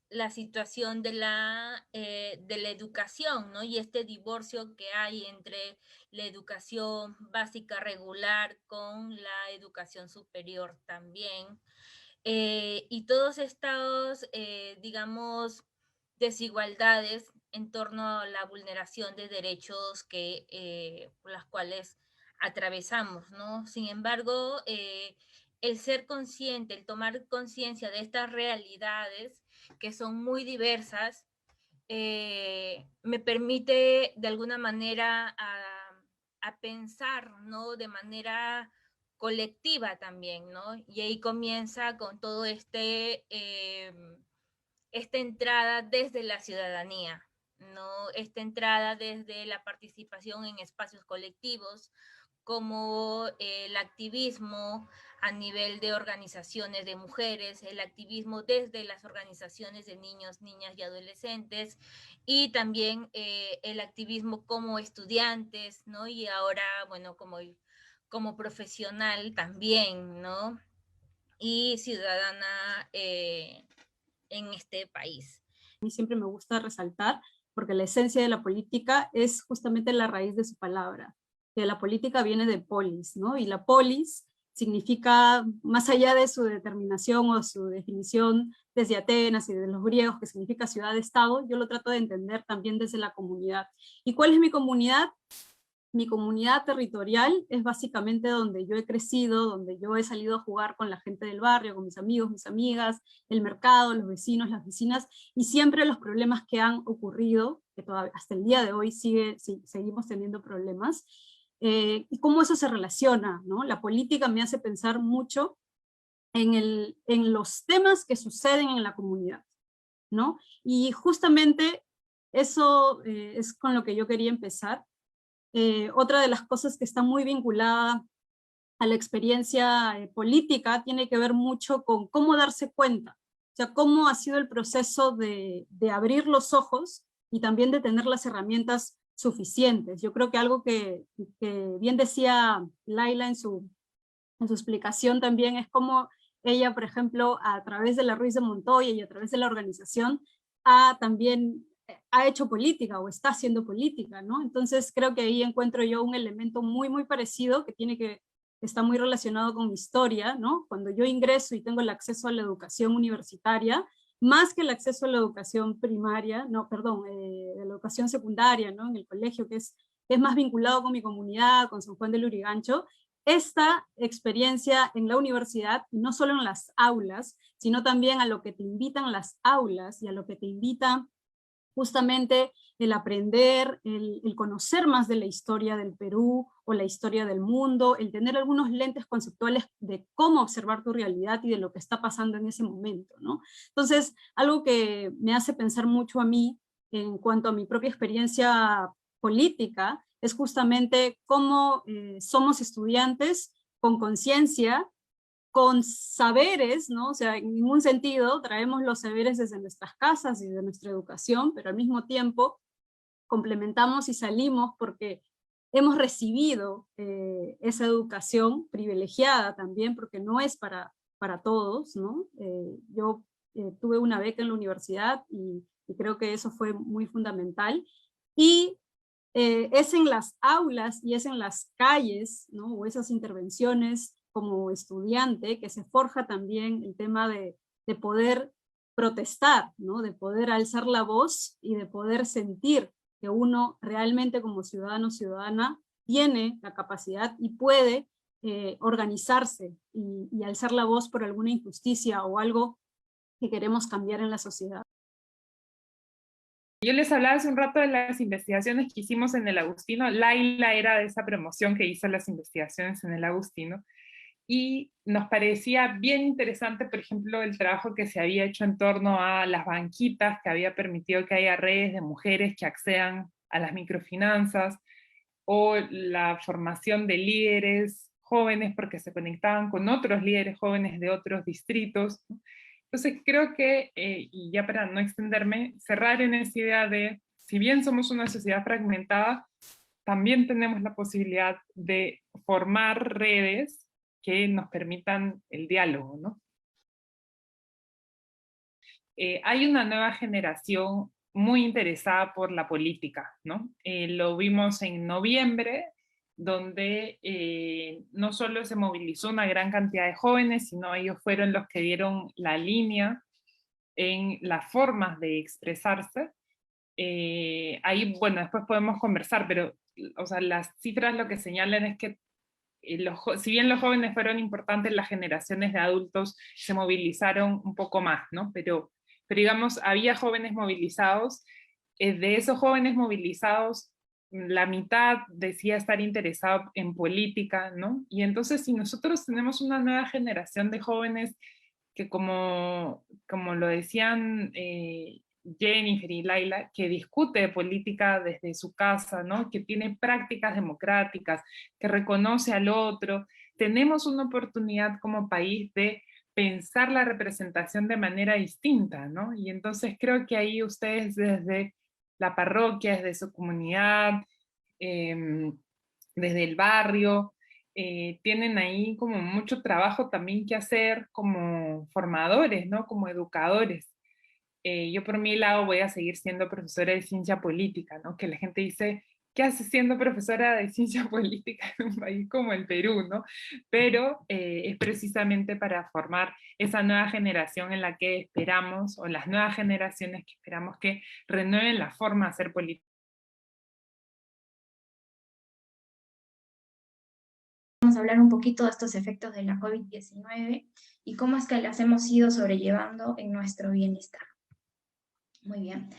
la situación de la educación, ¿no? Y este divorcio que hay entre la educación básica regular con la educación superior también. Y todos estos, digamos, desigualdades en torno a la vulneración de derechos por las cuales atravesamos, ¿no? Sin embargo, el ser consciente, el tomar conciencia de estas realidades que son muy diversas, me permite de alguna manera a pensar, ¿no?, de manera colectiva también, ¿no? Y ahí comienza con todo esta entrada desde la ciudadanía, ¿no? Esta entrada desde la participación en espacios colectivos, como el activismo a nivel de organizaciones de mujeres, el activismo desde las organizaciones de niños, niñas y adolescentes, y también el activismo como estudiantes, ¿no? Y ahora, bueno, como profesional también, ¿no? Y ciudadana en este país. A mí siempre me gusta resaltar, porque la esencia de la política es justamente la raíz de su palabra, que la política viene de polis, ¿no? Y la polis significa, más allá de su determinación o su definición desde Atenas y de los griegos, que significa ciudad-estado, yo lo trato de entender también desde la comunidad. ¿Y cuál es mi comunidad? Mi comunidad territorial es básicamente donde yo he crecido, donde yo he salido a jugar con la gente del barrio, con mis amigos, mis amigas, el mercado, los vecinos, las vecinas, y siempre los problemas que han ocurrido, que todavía, hasta el día de hoy seguimos teniendo problemas, y cómo eso se relaciona, ¿no? La política me hace pensar mucho en los temas que suceden en la comunidad, ¿no? Y justamente eso es con lo que yo quería empezar. Otra de las cosas que está muy vinculada a la experiencia política tiene que ver mucho con cómo darse cuenta, o sea, cómo ha sido el proceso de abrir los ojos y también de tener las herramientas suficientes. Yo creo que algo que bien decía Laila en su explicación también es cómo ella, por ejemplo, a través de la Ruiz de Montoya y a través de la organización, ha hecho política o está haciendo política, ¿no? Entonces creo que ahí encuentro yo un elemento muy, muy parecido que está muy relacionado con mi historia, ¿no? Cuando yo ingreso y tengo el acceso a la educación universitaria, más que el acceso a la educación primaria, no, perdón, a la educación secundaria, ¿no? En el colegio, que es más vinculado con mi comunidad, con San Juan de Lurigancho, esta experiencia en la universidad, y no solo en las aulas, sino también a lo que te invitan las aulas y a lo que te invita justamente el aprender, el conocer más de la historia del Perú o la historia del mundo, el tener algunos lentes conceptuales de cómo observar tu realidad y de lo que está pasando en ese momento, ¿no? Entonces, algo que me hace pensar mucho a mí en cuanto a mi propia experiencia política es justamente cómo somos estudiantes con conciencia, con saberes, ¿no? O sea, en ningún sentido traemos los saberes desde nuestras casas y de nuestra educación, pero al mismo tiempo complementamos y salimos porque hemos recibido esa educación privilegiada también, porque no es para todos, ¿no? Yo tuve una beca en la universidad y creo que eso fue muy fundamental. Y es en las aulas y es en las calles, ¿no? O esas intervenciones como estudiante, que se forja también el tema de poder protestar, ¿no? De poder alzar la voz y de poder sentir que uno realmente como ciudadano o ciudadana tiene la capacidad y puede organizarse y alzar la voz por alguna injusticia o algo que queremos cambiar en la sociedad. Yo les hablaba hace un rato de las investigaciones que hicimos en el Agustino. Laila era de esa promoción que hizo las investigaciones en el Agustino. Y nos parecía bien interesante, por ejemplo, el trabajo que se había hecho en torno a las banquitas, que había permitido que haya redes de mujeres que accedan a las microfinanzas, o la formación de líderes jóvenes porque se conectaban con otros líderes jóvenes de otros distritos. Entonces creo que, y ya para no extenderme, cerrar en esa idea de, si bien somos una sociedad fragmentada, también tenemos la posibilidad de formar redes que nos permitan el diálogo, ¿no? Hay una nueva generación muy interesada por la política, ¿no? Lo vimos en noviembre, donde no solo se movilizó una gran cantidad de jóvenes, sino ellos fueron los que dieron la línea en las formas de expresarse. Ahí, bueno, después podemos conversar, pero o sea, las cifras lo que señalan es que si bien los jóvenes fueron importantes, las generaciones de adultos se movilizaron un poco más, ¿no? Pero digamos, había jóvenes movilizados. De esos jóvenes movilizados, la mitad decía estar interesado en política, ¿no? Y entonces, si nosotros tenemos una nueva generación de jóvenes que como lo decían Jennifer y Laila, que discute de política desde su casa, ¿no? Que tiene prácticas democráticas, que reconoce al otro. Tenemos una oportunidad como país de pensar la representación de manera distinta, ¿no? Y entonces creo que ahí ustedes desde la parroquia, desde su comunidad, desde el barrio, tienen ahí como mucho trabajo también que hacer como formadores, ¿no? Como educadores. Yo por mi lado voy a seguir siendo profesora de ciencia política, ¿no? Que la gente dice, ¿qué hace siendo profesora de ciencia política en un país como el Perú, ¿no? Pero es precisamente para formar esa nueva generación en la que esperamos, o las nuevas generaciones que esperamos que renueven la forma de hacer política. Vamos a hablar un poquito de estos efectos de la COVID-19 y cómo es que las hemos ido sobrellevando en nuestro bienestar. Muy bien.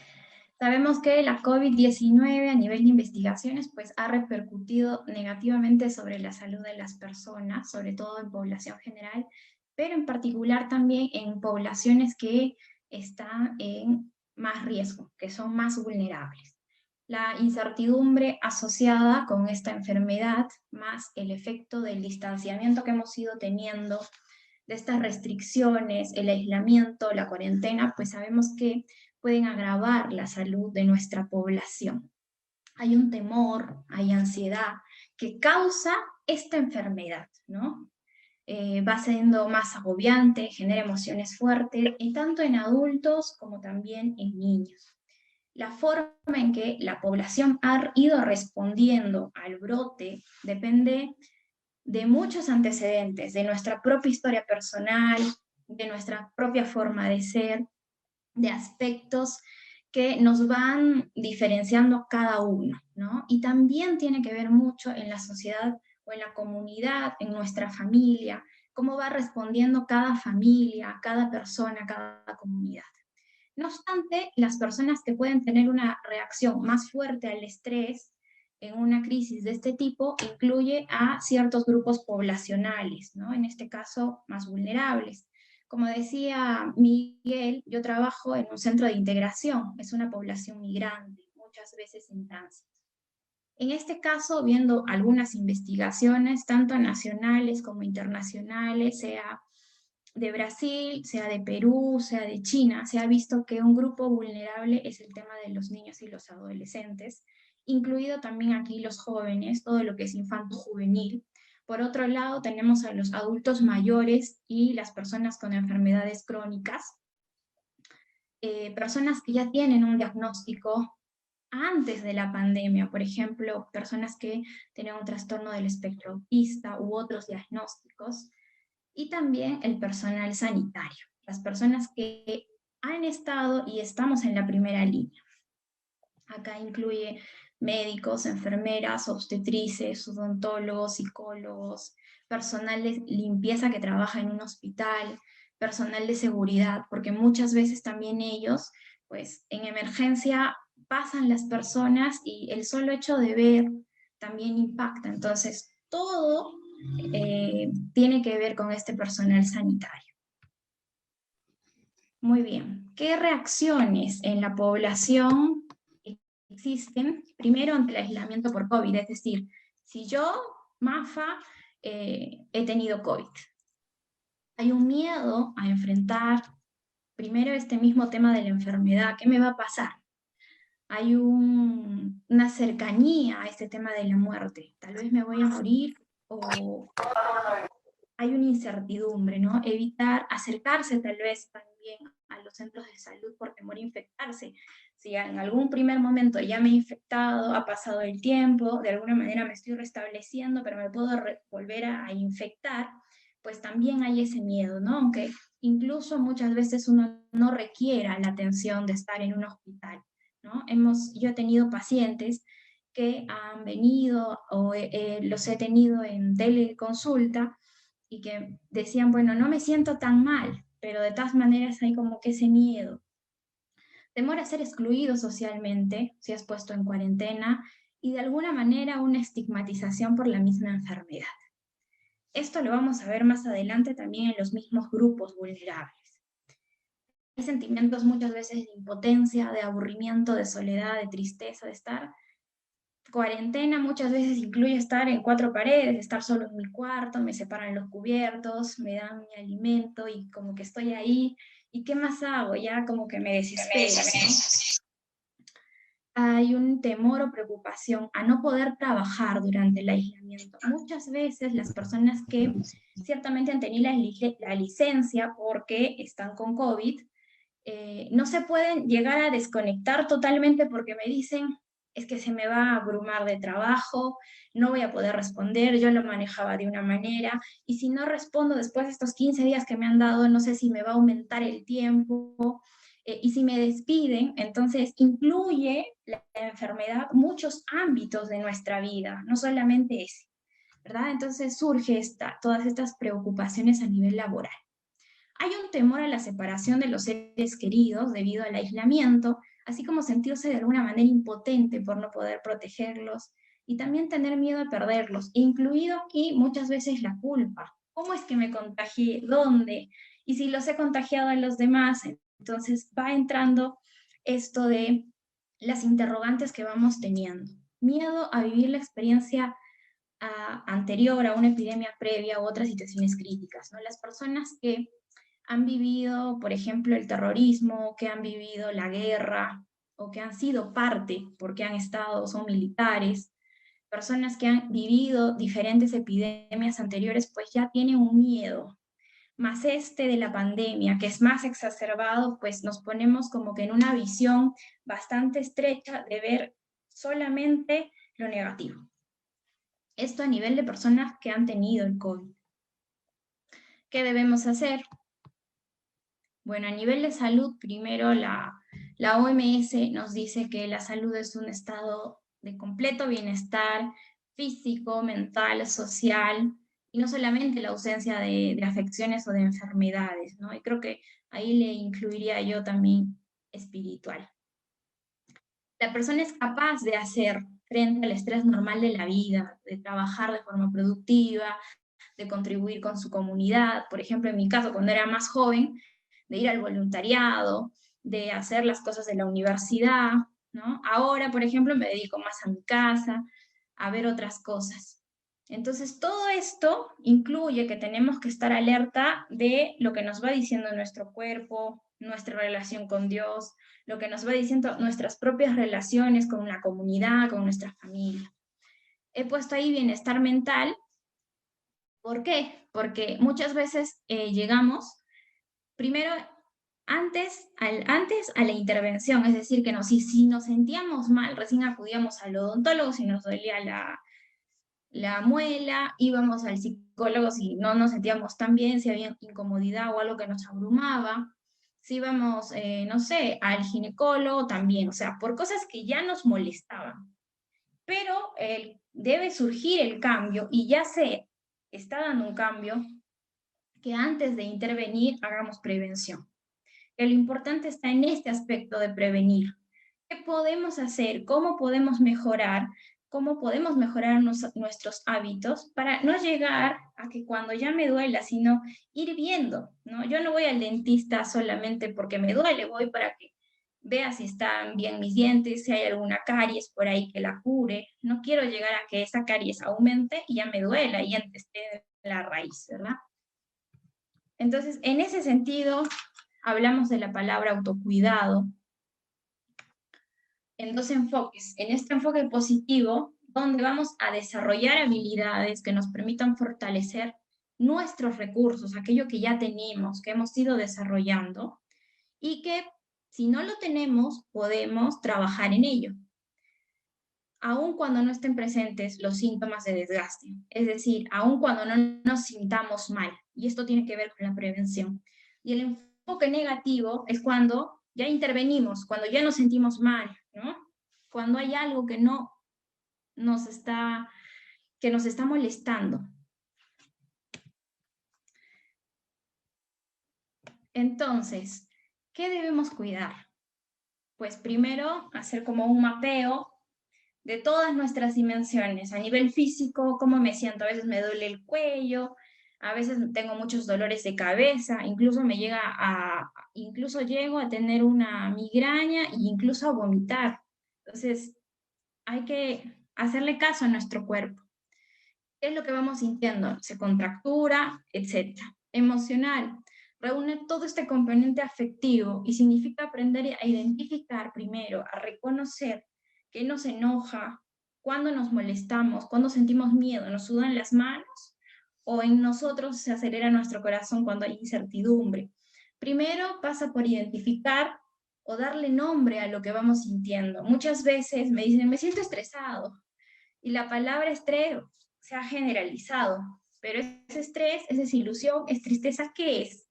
Sabemos que la COVID-19 a nivel de investigaciones pues ha repercutido negativamente sobre la salud de las personas, sobre todo en población general, pero en particular también en poblaciones que están en más riesgo, que son más vulnerables. La incertidumbre asociada con esta enfermedad, más el efecto del distanciamiento que hemos ido teniendo, de estas restricciones, el aislamiento, la cuarentena, pues sabemos que pueden agravar la salud de nuestra población. Hay un temor, hay ansiedad que causa esta enfermedad, ¿no? Va siendo más agobiante, genera emociones fuertes, y tanto en adultos como también en niños. La forma en que la población ha ido respondiendo al brote depende de muchos antecedentes, de nuestra propia historia personal, de nuestra propia forma de ser, de aspectos que nos van diferenciando cada uno, ¿no? Y también tiene que ver mucho en la sociedad o en la comunidad, en nuestra familia, cómo va respondiendo cada familia, cada persona, cada comunidad. No obstante, las personas que pueden tener una reacción más fuerte al estrés en una crisis de este tipo incluye a ciertos grupos poblacionales, ¿no? En este caso, más vulnerables. Como decía Miguel, yo trabajo en un centro de integración, es una población migrante, muchas veces en tránsito. En este caso, viendo algunas investigaciones, tanto nacionales como internacionales, sea de Brasil, sea de Perú, sea de China, se ha visto que un grupo vulnerable es el tema de los niños y los adolescentes, incluido también aquí los jóvenes, todo lo que es infanto-juvenil. Por otro lado, tenemos a los adultos mayores y las personas con enfermedades crónicas, personas que ya tienen un diagnóstico antes de la pandemia, por ejemplo, personas que tienen un trastorno del espectro autista u otros diagnósticos, y también el personal sanitario, las personas que han estado y estamos en la primera línea. Acá incluye médicos, enfermeras, obstetrices, odontólogos, psicólogos, personal de limpieza que trabaja en un hospital, personal de seguridad, porque muchas veces también ellos, pues en emergencia pasan las personas y el solo hecho de ver también impacta. Entonces, todo tiene que ver con este personal sanitario. Muy bien. ¿Qué reacciones en la población existen? Primero, ante el aislamiento por COVID, es decir, si yo, Mafa, he tenido COVID, hay un miedo a enfrentar primero este mismo tema de la enfermedad. ¿Qué me va a pasar? Hay una cercanía a este tema de la muerte. Tal vez me voy a morir, o hay una incertidumbre, ¿no? Evitar acercarse tal vez también a los centros de salud por temor a infectarse. Si en algún primer momento ya me he infectado, ha pasado el tiempo, de alguna manera me estoy restableciendo, pero me puedo volver a infectar, pues también hay ese miedo, ¿no? Aunque incluso muchas veces uno no requiera la atención de estar en un hospital, ¿no? Yo he tenido pacientes que han venido o los he tenido en teleconsulta y que decían, bueno, no me siento tan mal, pero de todas maneras hay como que ese miedo. Temor a ser excluido socialmente, si has puesto en cuarentena, y de alguna manera una estigmatización por la misma enfermedad. Esto lo vamos a ver más adelante también en los mismos grupos vulnerables. Hay sentimientos muchas veces de impotencia, de aburrimiento, de soledad, de tristeza, de estar. Cuarentena muchas veces incluye estar en 4 paredes, estar solo en mi cuarto, me separan los cubiertos, me dan mi alimento y como que estoy ahí. ¿Y qué más hago? Ya como que me desespero, ¿no? Hay un temor o preocupación a no poder trabajar durante el aislamiento. Muchas veces las personas que ciertamente han tenido la licencia porque están con COVID, no se pueden llegar a desconectar totalmente porque me dicen, es que se me va a abrumar de trabajo, no voy a poder responder, yo lo manejaba de una manera, y si no respondo después de estos 15 días que me han dado, no sé si me va a aumentar el tiempo, y si me despiden, entonces incluye la enfermedad muchos ámbitos de nuestra vida, no solamente ese, ¿verdad? Entonces surge todas estas preocupaciones a nivel laboral. Hay un temor a la separación de los seres queridos debido al aislamiento, así como sentirse de alguna manera impotente por no poder protegerlos, y también tener miedo a perderlos, incluido aquí muchas veces la culpa. ¿Cómo es que me contagié? ¿Dónde? Y si los he contagiado a los demás, entonces va entrando esto de las interrogantes que vamos teniendo. Miedo a vivir la experiencia anterior a una epidemia previa u otras situaciones críticas, ¿no? Las personas que han vivido, por ejemplo, el terrorismo, que han vivido la guerra, o que han sido parte, porque han estado, son militares, personas que han vivido diferentes epidemias anteriores, pues ya tienen un miedo. Más este de la pandemia, que es más exacerbado, pues nos ponemos como que en una visión bastante estrecha de ver solamente lo negativo. Esto a nivel de personas que han tenido el COVID. ¿Qué debemos hacer? Bueno, a nivel de salud, primero la OMS nos dice que la salud es un estado de completo bienestar físico, mental, social, y no solamente la ausencia de afecciones o de enfermedades, ¿no? Y creo que ahí le incluiría yo también espiritual. La persona es capaz de hacer frente al estrés normal de la vida, de trabajar de forma productiva, de contribuir con su comunidad. Por ejemplo, en mi caso, cuando era más joven, de ir al voluntariado, de hacer las cosas de la universidad, ¿no? Ahora, por ejemplo, me dedico más a mi casa, a ver otras cosas. Entonces, todo esto incluye que tenemos que estar alerta de lo que nos va diciendo nuestro cuerpo, nuestra relación con Dios, lo que nos va diciendo nuestras propias relaciones con la comunidad, con nuestra familia. He puesto ahí bienestar mental. ¿Por qué? Porque muchas veces llegamos, primero, antes a la intervención, es decir, que si nos sentíamos mal, recién acudíamos al odontólogo si nos dolía la muela, íbamos al psicólogo si no nos sentíamos tan bien, si había incomodidad o algo que nos abrumaba, si íbamos, no sé, al ginecólogo también, o sea, por cosas que ya nos molestaban. Pero debe surgir el cambio, y ya se está dando un cambio, que antes de intervenir hagamos prevención. Que lo importante está en este aspecto de prevenir. ¿Qué podemos hacer? ¿Cómo podemos mejorar? ¿Cómo podemos mejorar nuestros hábitos para no llegar a que cuando ya me duela, sino ir viendo, ¿no? Yo no voy al dentista solamente porque me duele, voy para que vea si están bien mis dientes, si hay alguna caries por ahí que la cure. No quiero llegar a que esa caries aumente y ya me duela y antes esté la raíz, ¿verdad? Entonces, en ese sentido, hablamos de la palabra autocuidado en dos enfoques. En este enfoque positivo, donde vamos a desarrollar habilidades que nos permitan fortalecer nuestros recursos, aquello que ya tenemos, que hemos ido desarrollando, y que si no lo tenemos, podemos trabajar en ello, aun cuando no estén presentes los síntomas de desgaste, es decir, aun cuando no nos sintamos mal, y esto tiene que ver con la prevención. Y el enfoque negativo es cuando ya intervenimos, cuando ya nos sentimos mal, ¿no? Cuando hay algo que nos está molestando. Entonces, ¿qué debemos cuidar? Pues primero, hacer como un mapeo de todas nuestras dimensiones. A nivel físico, cómo me siento, a veces me duele el cuello, A veces tengo muchos dolores de cabeza, incluso incluso llego a tener una migraña e incluso a vomitar. Entonces, hay que hacerle caso a nuestro cuerpo. ¿Qué es lo que vamos sintiendo? Se contractura, etc. Emocional. Reúne todo este componente afectivo y significa aprender a identificar primero, a reconocer qué nos enoja, cuándo nos molestamos, cuándo sentimos miedo, nos sudan las manos, o en nosotros se acelera nuestro corazón cuando hay incertidumbre. Primero pasa por identificar o darle nombre a lo que vamos sintiendo. Muchas veces me dicen, me siento estresado, y la palabra estrés se ha generalizado, pero ese estrés, es desilusión, es tristeza, ¿qué es?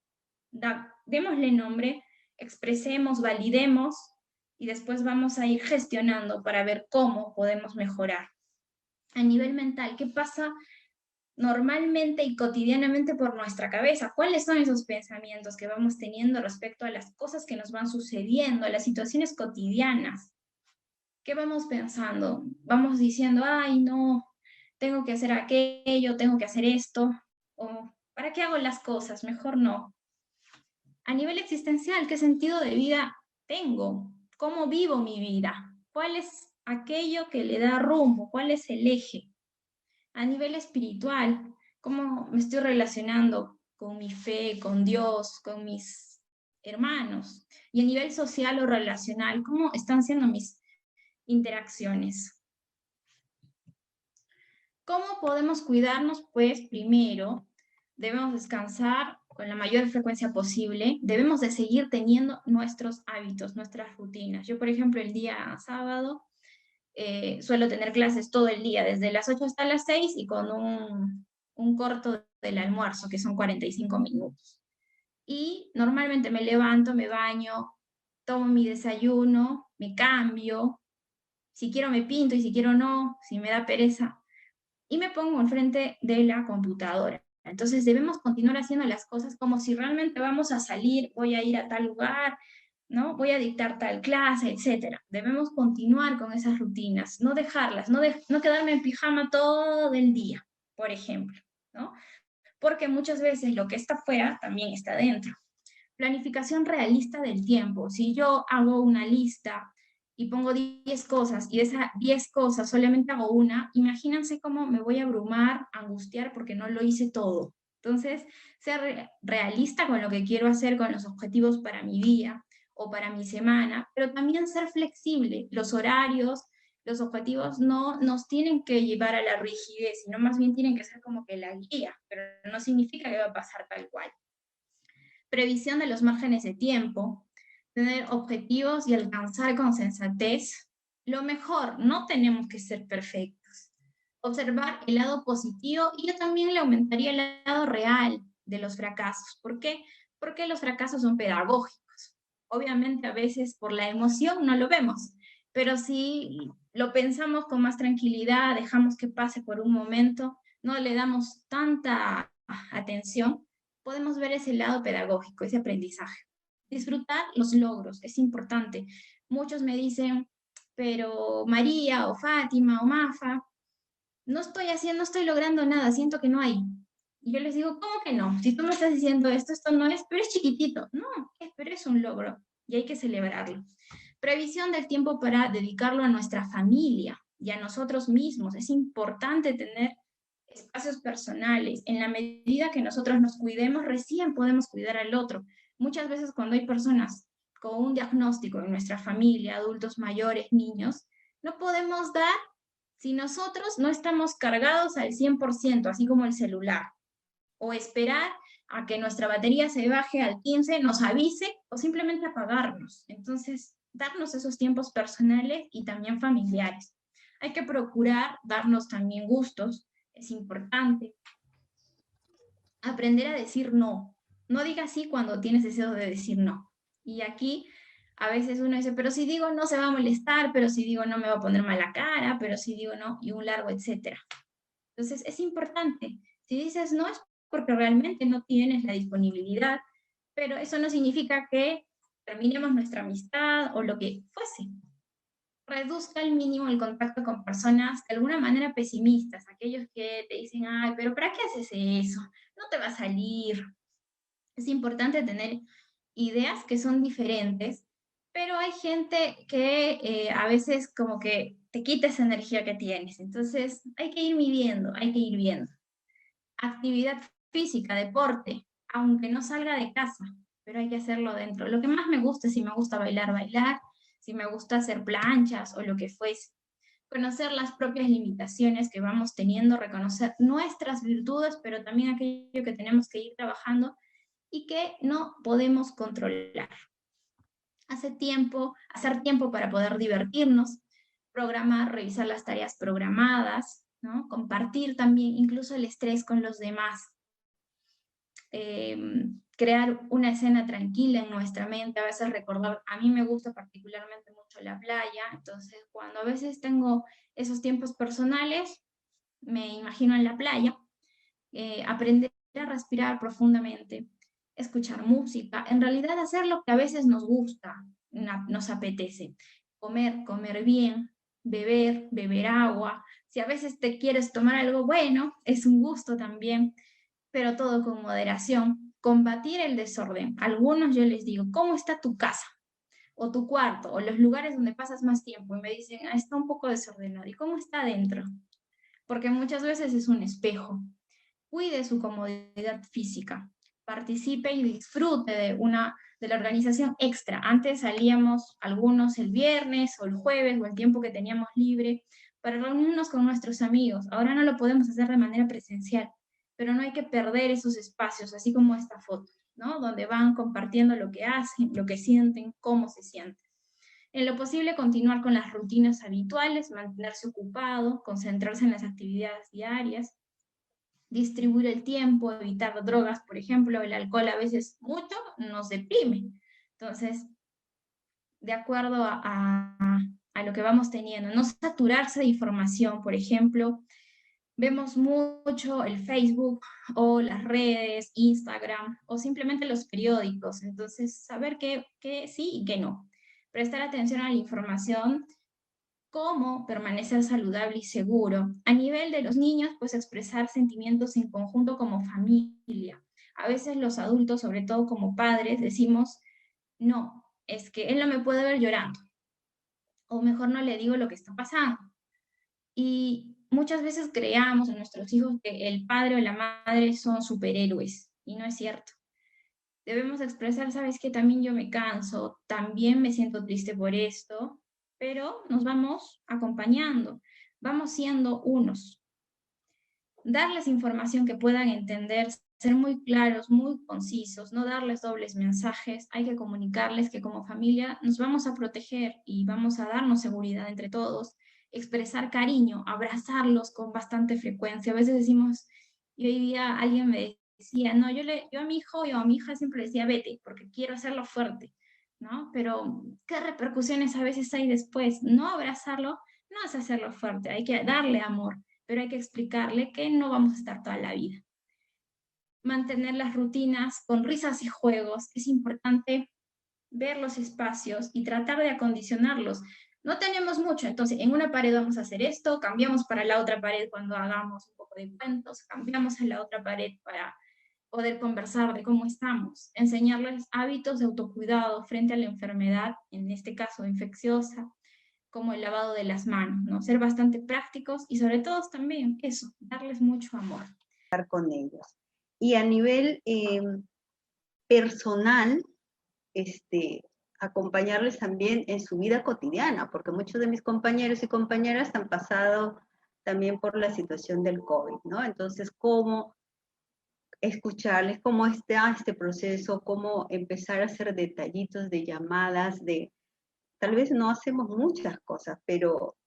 Démosle nombre, expresemos, validemos, y después vamos a ir gestionando para ver cómo podemos mejorar. A nivel mental, ¿qué pasa normalmente y cotidianamente por nuestra cabeza? ¿Cuáles son esos pensamientos que vamos teniendo respecto a las cosas que nos van sucediendo, a las situaciones cotidianas? ¿Qué vamos pensando? Vamos diciendo, ay, no, tengo que hacer aquello, tengo que hacer esto, o ¿para qué hago las cosas? Mejor no. A nivel existencial, ¿qué sentido de vida tengo? ¿Cómo vivo mi vida? ¿Cuál es aquello que le da rumbo? ¿Cuál es el eje? A nivel espiritual, ¿cómo me estoy relacionando con mi fe, con Dios, con mis hermanos? Y a nivel social o relacional, ¿cómo están siendo mis interacciones? ¿Cómo podemos cuidarnos? Pues primero, debemos descansar con la mayor frecuencia posible, debemos de seguir teniendo nuestros hábitos, nuestras rutinas. Yo, por ejemplo, el día sábado suelo tener clases todo el día, desde las 8 hasta las 6 y con un corto del almuerzo, que son 45 minutos. Y normalmente me levanto, me baño, tomo mi desayuno, me cambio, si quiero me pinto y si quiero no, si me da pereza, y me pongo enfrente de la computadora. Entonces debemos continuar haciendo las cosas como si realmente vamos a salir, voy a ir a tal lugar, ¿no? Voy a dictar tal clase, etc. Debemos continuar con esas rutinas, no dejarlas, no quedarme en pijama todo el día, por ejemplo, ¿no? Porque muchas veces lo que está afuera también está dentro. Planificación realista del tiempo. Si yo hago una lista y pongo 10 cosas, y de esas 10 cosas solamente hago una, imagínense cómo me voy a abrumar, angustiar, porque no lo hice todo. Entonces, ser realista con lo que quiero hacer, con los objetivos para mi día o para mi semana, pero también ser flexible. Los horarios, los objetivos no nos tienen que llevar a la rigidez, sino más bien tienen que ser como que la guía, pero no significa que va a pasar tal cual. Previsión de los márgenes de tiempo, tener objetivos y alcanzar con sensatez lo mejor. No tenemos que ser perfectos. Observar el lado positivo, y yo también le aumentaría el lado real de los fracasos. ¿Por qué? Porque los fracasos son pedagógicos. Obviamente a veces por la emoción no lo vemos, pero si lo pensamos con más tranquilidad, dejamos que pase por un momento, no le damos tanta atención, podemos ver ese lado pedagógico, ese aprendizaje. Disfrutar los logros, es importante. Muchos me dicen, pero María o Fátima o Mafa, no estoy logrando nada, siento que no hay. Y yo les digo, ¿cómo que no? Si tú me estás diciendo esto no es, pero es chiquitito. No, pero es un logro y hay que celebrarlo. Previsión del tiempo para dedicarlo a nuestra familia y a nosotros mismos. Es importante tener espacios personales. En la medida que nosotros nos cuidemos, recién podemos cuidar al otro. Muchas veces cuando hay personas con un diagnóstico en nuestra familia, adultos mayores, niños, no podemos dar si nosotros no estamos cargados al 100%, así como el celular, o esperar a que nuestra batería se baje al 15, nos avise, o simplemente apagarnos. Entonces, darnos esos tiempos personales y también familiares. Hay que procurar darnos también gustos, es importante. Aprender a decir no. No digas sí cuando tienes deseo de decir no. Y aquí a veces uno dice, pero si digo no se va a molestar, pero si digo no me va a poner mala cara, pero si digo no, y un largo etcétera. Entonces es importante. Si dices no es porque realmente no tienes la disponibilidad, pero eso no significa que terminemos nuestra amistad o lo que fuese. Reduzca al mínimo el contacto con personas de alguna manera pesimistas, aquellos que te dicen, ay, pero ¿para qué haces eso? no te va a salir. Es importante tener ideas que son diferentes, pero hay gente que a veces como que te quita esa energía que tienes. Entonces hay que ir midiendo, hay que ir viendo. Actividad física, deporte, aunque no salga de casa, pero hay que hacerlo dentro. Lo que más me gusta es si me gusta bailar, bailar, si me gusta hacer planchas o lo que fuese. Conocer las propias limitaciones que vamos teniendo, reconocer nuestras virtudes, pero también aquello que tenemos que ir trabajando y que no podemos controlar. Hacer tiempo para poder divertirnos, programar, revisar las tareas programadas, ¿no? Compartir también incluso el estrés con los demás. Crear una escena tranquila en nuestra mente, a veces recordar, a mí me gusta particularmente mucho la playa, entonces cuando a veces tengo esos tiempos personales, me imagino en la playa, aprender a respirar profundamente, escuchar música, en realidad hacer lo que a veces nos gusta, nos apetece, comer bien, beber agua, si a veces te quieres tomar algo bueno, es un gusto también, pero todo con moderación. Combatir el desorden. Algunos yo les digo, ¿cómo está tu casa? O tu cuarto, o los lugares donde pasas más tiempo, y me dicen, está un poco desordenado. ¿Y cómo está adentro? Porque muchas veces es un espejo. Cuide su comodidad física, participe y disfrute de la organización extra. Antes salíamos algunos el viernes o el jueves o el tiempo que teníamos libre para reunirnos con nuestros amigos. Ahora no lo podemos hacer de manera presencial, pero no hay que perder esos espacios, así como esta foto, ¿no? Donde van compartiendo lo que hacen, lo que sienten, cómo se sienten. En lo posible, continuar con las rutinas habituales, mantenerse ocupado, concentrarse en las actividades diarias, distribuir el tiempo, evitar drogas, por ejemplo, el alcohol a veces mucho nos deprime. Entonces, de acuerdo a lo que vamos teniendo, no saturarse de información, por ejemplo, vemos mucho el Facebook o las redes, Instagram, o simplemente los periódicos, entonces saber qué sí y qué no. Prestar atención a la información, cómo permanecer saludable y seguro. A nivel de los niños, pues expresar sentimientos en conjunto como familia. A veces los adultos, sobre todo como padres, decimos, no, es que él no me puede ver llorando. O mejor no le digo lo que está pasando. Y muchas veces creamos en nuestros hijos que el padre o la madre son superhéroes, y no es cierto. Debemos expresar, sabes que también yo me canso, también me siento triste por esto, pero nos vamos acompañando, vamos siendo unos. Darles información que puedan entender, ser muy claros, muy concisos, no darles dobles mensajes, hay que comunicarles que como familia nos vamos a proteger y vamos a darnos seguridad entre todos, expresar cariño, abrazarlos con bastante frecuencia. A veces decimos, y hoy día alguien me decía, no, yo a mi hijo o a mi hija siempre le decía, vete, porque quiero hacerlo fuerte, ¿no? Pero, ¿qué repercusiones a veces hay después? No abrazarlo no es hacerlo fuerte, hay que darle amor, pero hay que explicarle que no vamos a estar toda la vida. Mantener las rutinas con risas y juegos, es importante ver los espacios y tratar de acondicionarlos. No tenemos mucho, entonces en una pared vamos a hacer esto, cambiamos para la otra pared cuando hagamos un poco de cuentos, cambiamos en la otra pared para poder conversar de cómo estamos, enseñarles hábitos de autocuidado frente a la enfermedad, en este caso infecciosa, como el lavado de las manos, ¿no? Ser bastante prácticos y sobre todo también eso, darles mucho amor. Con ellos. Y a nivel personal, acompañarles también en su vida cotidiana, porque muchos de mis compañeros y compañeras han pasado también por la situación del COVID, ¿no? Entonces, cómo escucharles, cómo está este proceso, cómo empezar a hacer detallitos de llamadas, tal vez no hacemos muchas cosas, pero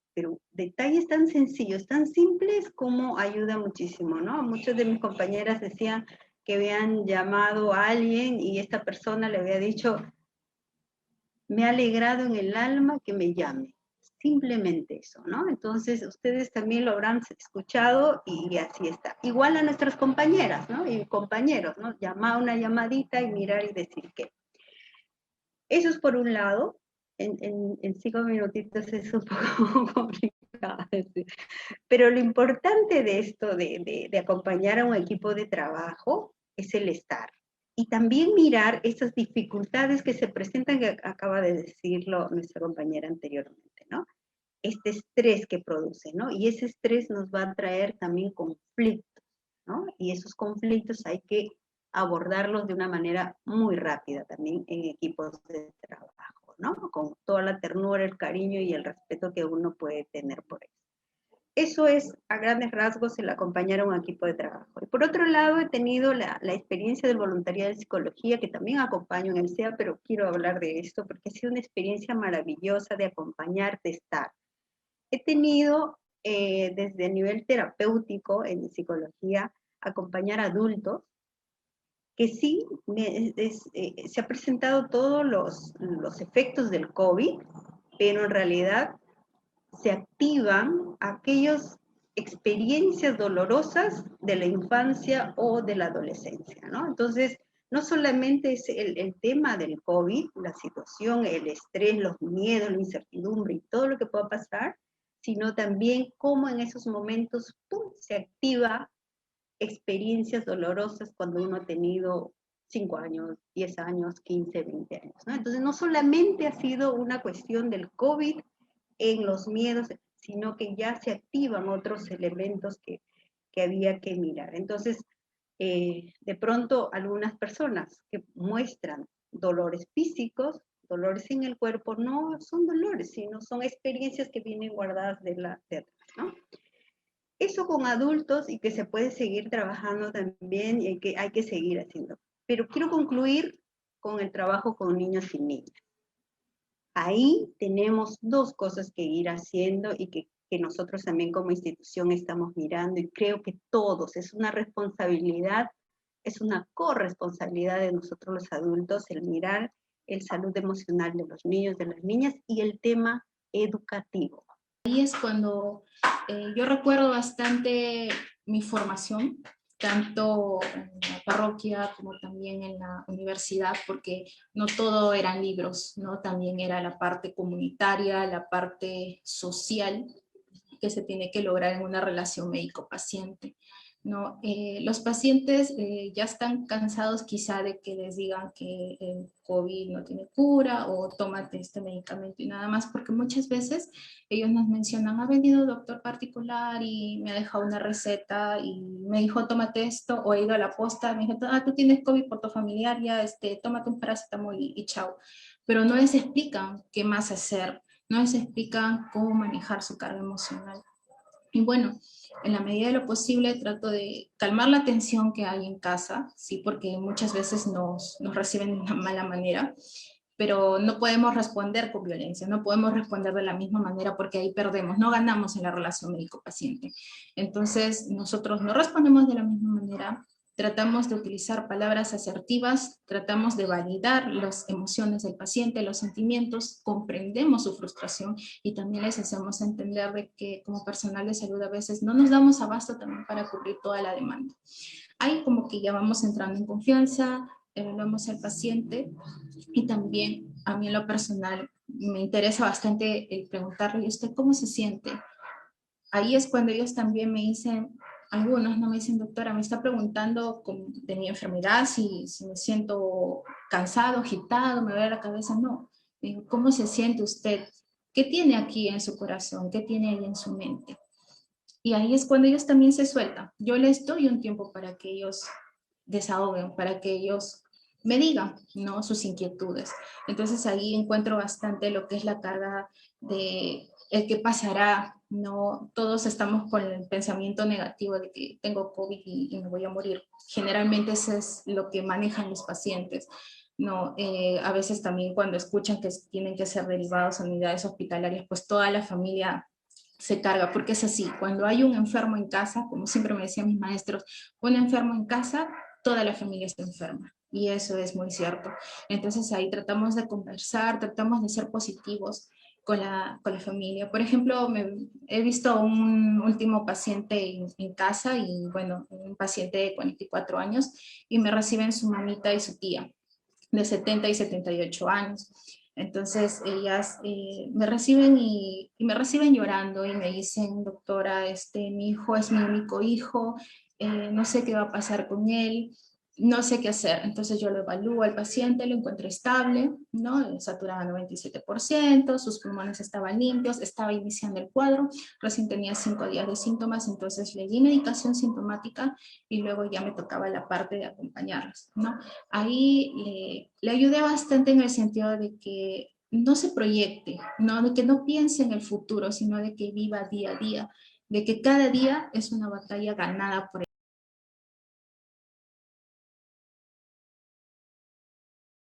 detalles tan sencillos, tan simples, como ayuda muchísimo, ¿no? Muchos de mis compañeras decían que habían llamado a alguien y esta persona le había dicho, me ha alegrado en el alma que me llame. Simplemente eso, ¿no? Entonces, ustedes también lo habrán escuchado y así está. Igual a nuestras compañeras, ¿no? Y compañeros, ¿no? Llamar una llamadita y mirar y decir qué. Eso es por un lado. En 5 minutitos es un poco complicado complicada. Sí. Pero lo importante de esto, de acompañar a un equipo de trabajo, es el estar. Y también mirar esas dificultades que se presentan, que acaba de decirlo nuestra compañera anteriormente, ¿no? Este estrés que produce, ¿no? Y ese estrés nos va a traer también conflictos, ¿no? Y esos conflictos hay que abordarlos de una manera muy rápida también en equipos de trabajo, ¿no? Con toda la ternura, el cariño y el respeto que uno puede tener por ellos. Eso es, a grandes rasgos, el acompañar a un equipo de trabajo. Y por otro lado, he tenido la experiencia del voluntariado de psicología, que también acompaño en el SEA, pero quiero hablar de esto porque ha sido una experiencia maravillosa de acompañar, de estar. He tenido, desde el nivel terapéutico en psicología, acompañar a adultos que sí se ha presentado todos los efectos del COVID, pero en realidad se activan aquellas experiencias dolorosas de la infancia o de la adolescencia, ¿no? Entonces, no solamente es el tema del COVID, la situación, el estrés, los miedos, la incertidumbre y todo lo que pueda pasar, sino también cómo en esos momentos ¡pum!, se activa experiencias dolorosas cuando uno ha tenido 5 años, 10 años, 15, 20 años, ¿no? Entonces, no solamente ha sido una cuestión del COVID en los miedos, sino que ya se activan otros elementos que había que mirar. Entonces, de pronto, algunas personas que muestran dolores físicos, dolores en el cuerpo, no son dolores, sino son experiencias que vienen guardadas de atrás, ¿no? Eso con adultos y que se puede seguir trabajando también y que hay que seguir haciendo. Pero quiero concluir con el trabajo con niños y niñas. Ahí tenemos dos cosas que ir haciendo y que nosotros también como institución estamos mirando, y creo que todos, es una responsabilidad, es una corresponsabilidad de nosotros los adultos el mirar el salud emocional de los niños, de las niñas y el tema educativo. Ahí es cuando yo recuerdo bastante mi formación, tanto en la parroquia como también en la universidad, porque no todo eran libros, ¿no? También era la parte comunitaria, la parte social que se tiene que lograr en una relación médico-paciente, ¿no? Los pacientes ya están cansados quizá de que les digan que el COVID no tiene cura o tómate este medicamento y nada más, porque muchas veces ellos nos mencionan, ha venido doctor particular y me ha dejado una receta y me dijo tómate esto, o he ido a la posta, me dijo, tú tienes COVID por tu familiar, ya tómate un paracetamol y chao. Pero no les explican qué más hacer, no les explican cómo manejar su carga emocional. Y bueno, en la medida de lo posible trato de calmar la tensión que hay en casa, sí, porque muchas veces nos reciben de una mala manera, pero no podemos responder con violencia, no podemos responder de la misma manera porque ahí perdemos, no ganamos en la relación médico-paciente. Entonces, nosotros no respondemos de la misma manera, tratamos de utilizar palabras asertivas, tratamos de validar las emociones del paciente, los sentimientos, comprendemos su frustración y también les hacemos entender de que como personal de salud a veces no nos damos abasto también para cubrir toda la demanda. Ahí como que ya vamos entrando en confianza, evaluamos al paciente y también a mí en lo personal me interesa bastante el preguntarle, ¿y usted cómo se siente? Ahí es cuando ellos también me dicen, algunos no me dicen, doctora, me está preguntando de mi enfermedad, si me siento cansado, agitado, me duele la cabeza. No, digo, ¿cómo se siente usted? ¿Qué tiene aquí en su corazón? ¿Qué tiene ahí en su mente? Y ahí es cuando ellos también se sueltan. Yo les doy un tiempo para que ellos desahoguen, para que ellos me digan, ¿no?, sus inquietudes. Entonces ahí encuentro bastante lo que es la carga de el qué pasará, ¿no? Todos estamos con el pensamiento negativo de que tengo COVID y me voy a morir. Generalmente eso es lo que manejan los pacientes, ¿no? A veces también cuando escuchan que tienen que ser derivados a unidades hospitalarias, pues toda la familia se carga, porque es así, cuando hay un enfermo en casa, como siempre me decían mis maestros, un enfermo en casa, toda la familia está enferma, y eso es muy cierto. Entonces ahí tratamos de conversar, tratamos de ser positivos con la familia. Por ejemplo, he visto un último paciente en casa, y bueno, un paciente de 44 años, y me reciben su mamita y su tía, de 70 y 78 años. Entonces ellas me reciben y me reciben llorando y me dicen, doctora, mi hijo es mi único hijo, no sé qué va a pasar con él, no sé qué hacer. Entonces yo lo evalúo al paciente, lo encuentro estable, ¿no? Saturaba 97%, sus pulmones estaban limpios, estaba iniciando el cuadro, recién tenía 5 días de síntomas, entonces le di medicación sintomática y luego ya me tocaba la parte de acompañarlos, ¿no? Ahí le ayudé bastante en el sentido de que no se proyecte, ¿no? De que no piense en el futuro, sino de que viva día a día, de que cada día es una batalla ganada por él.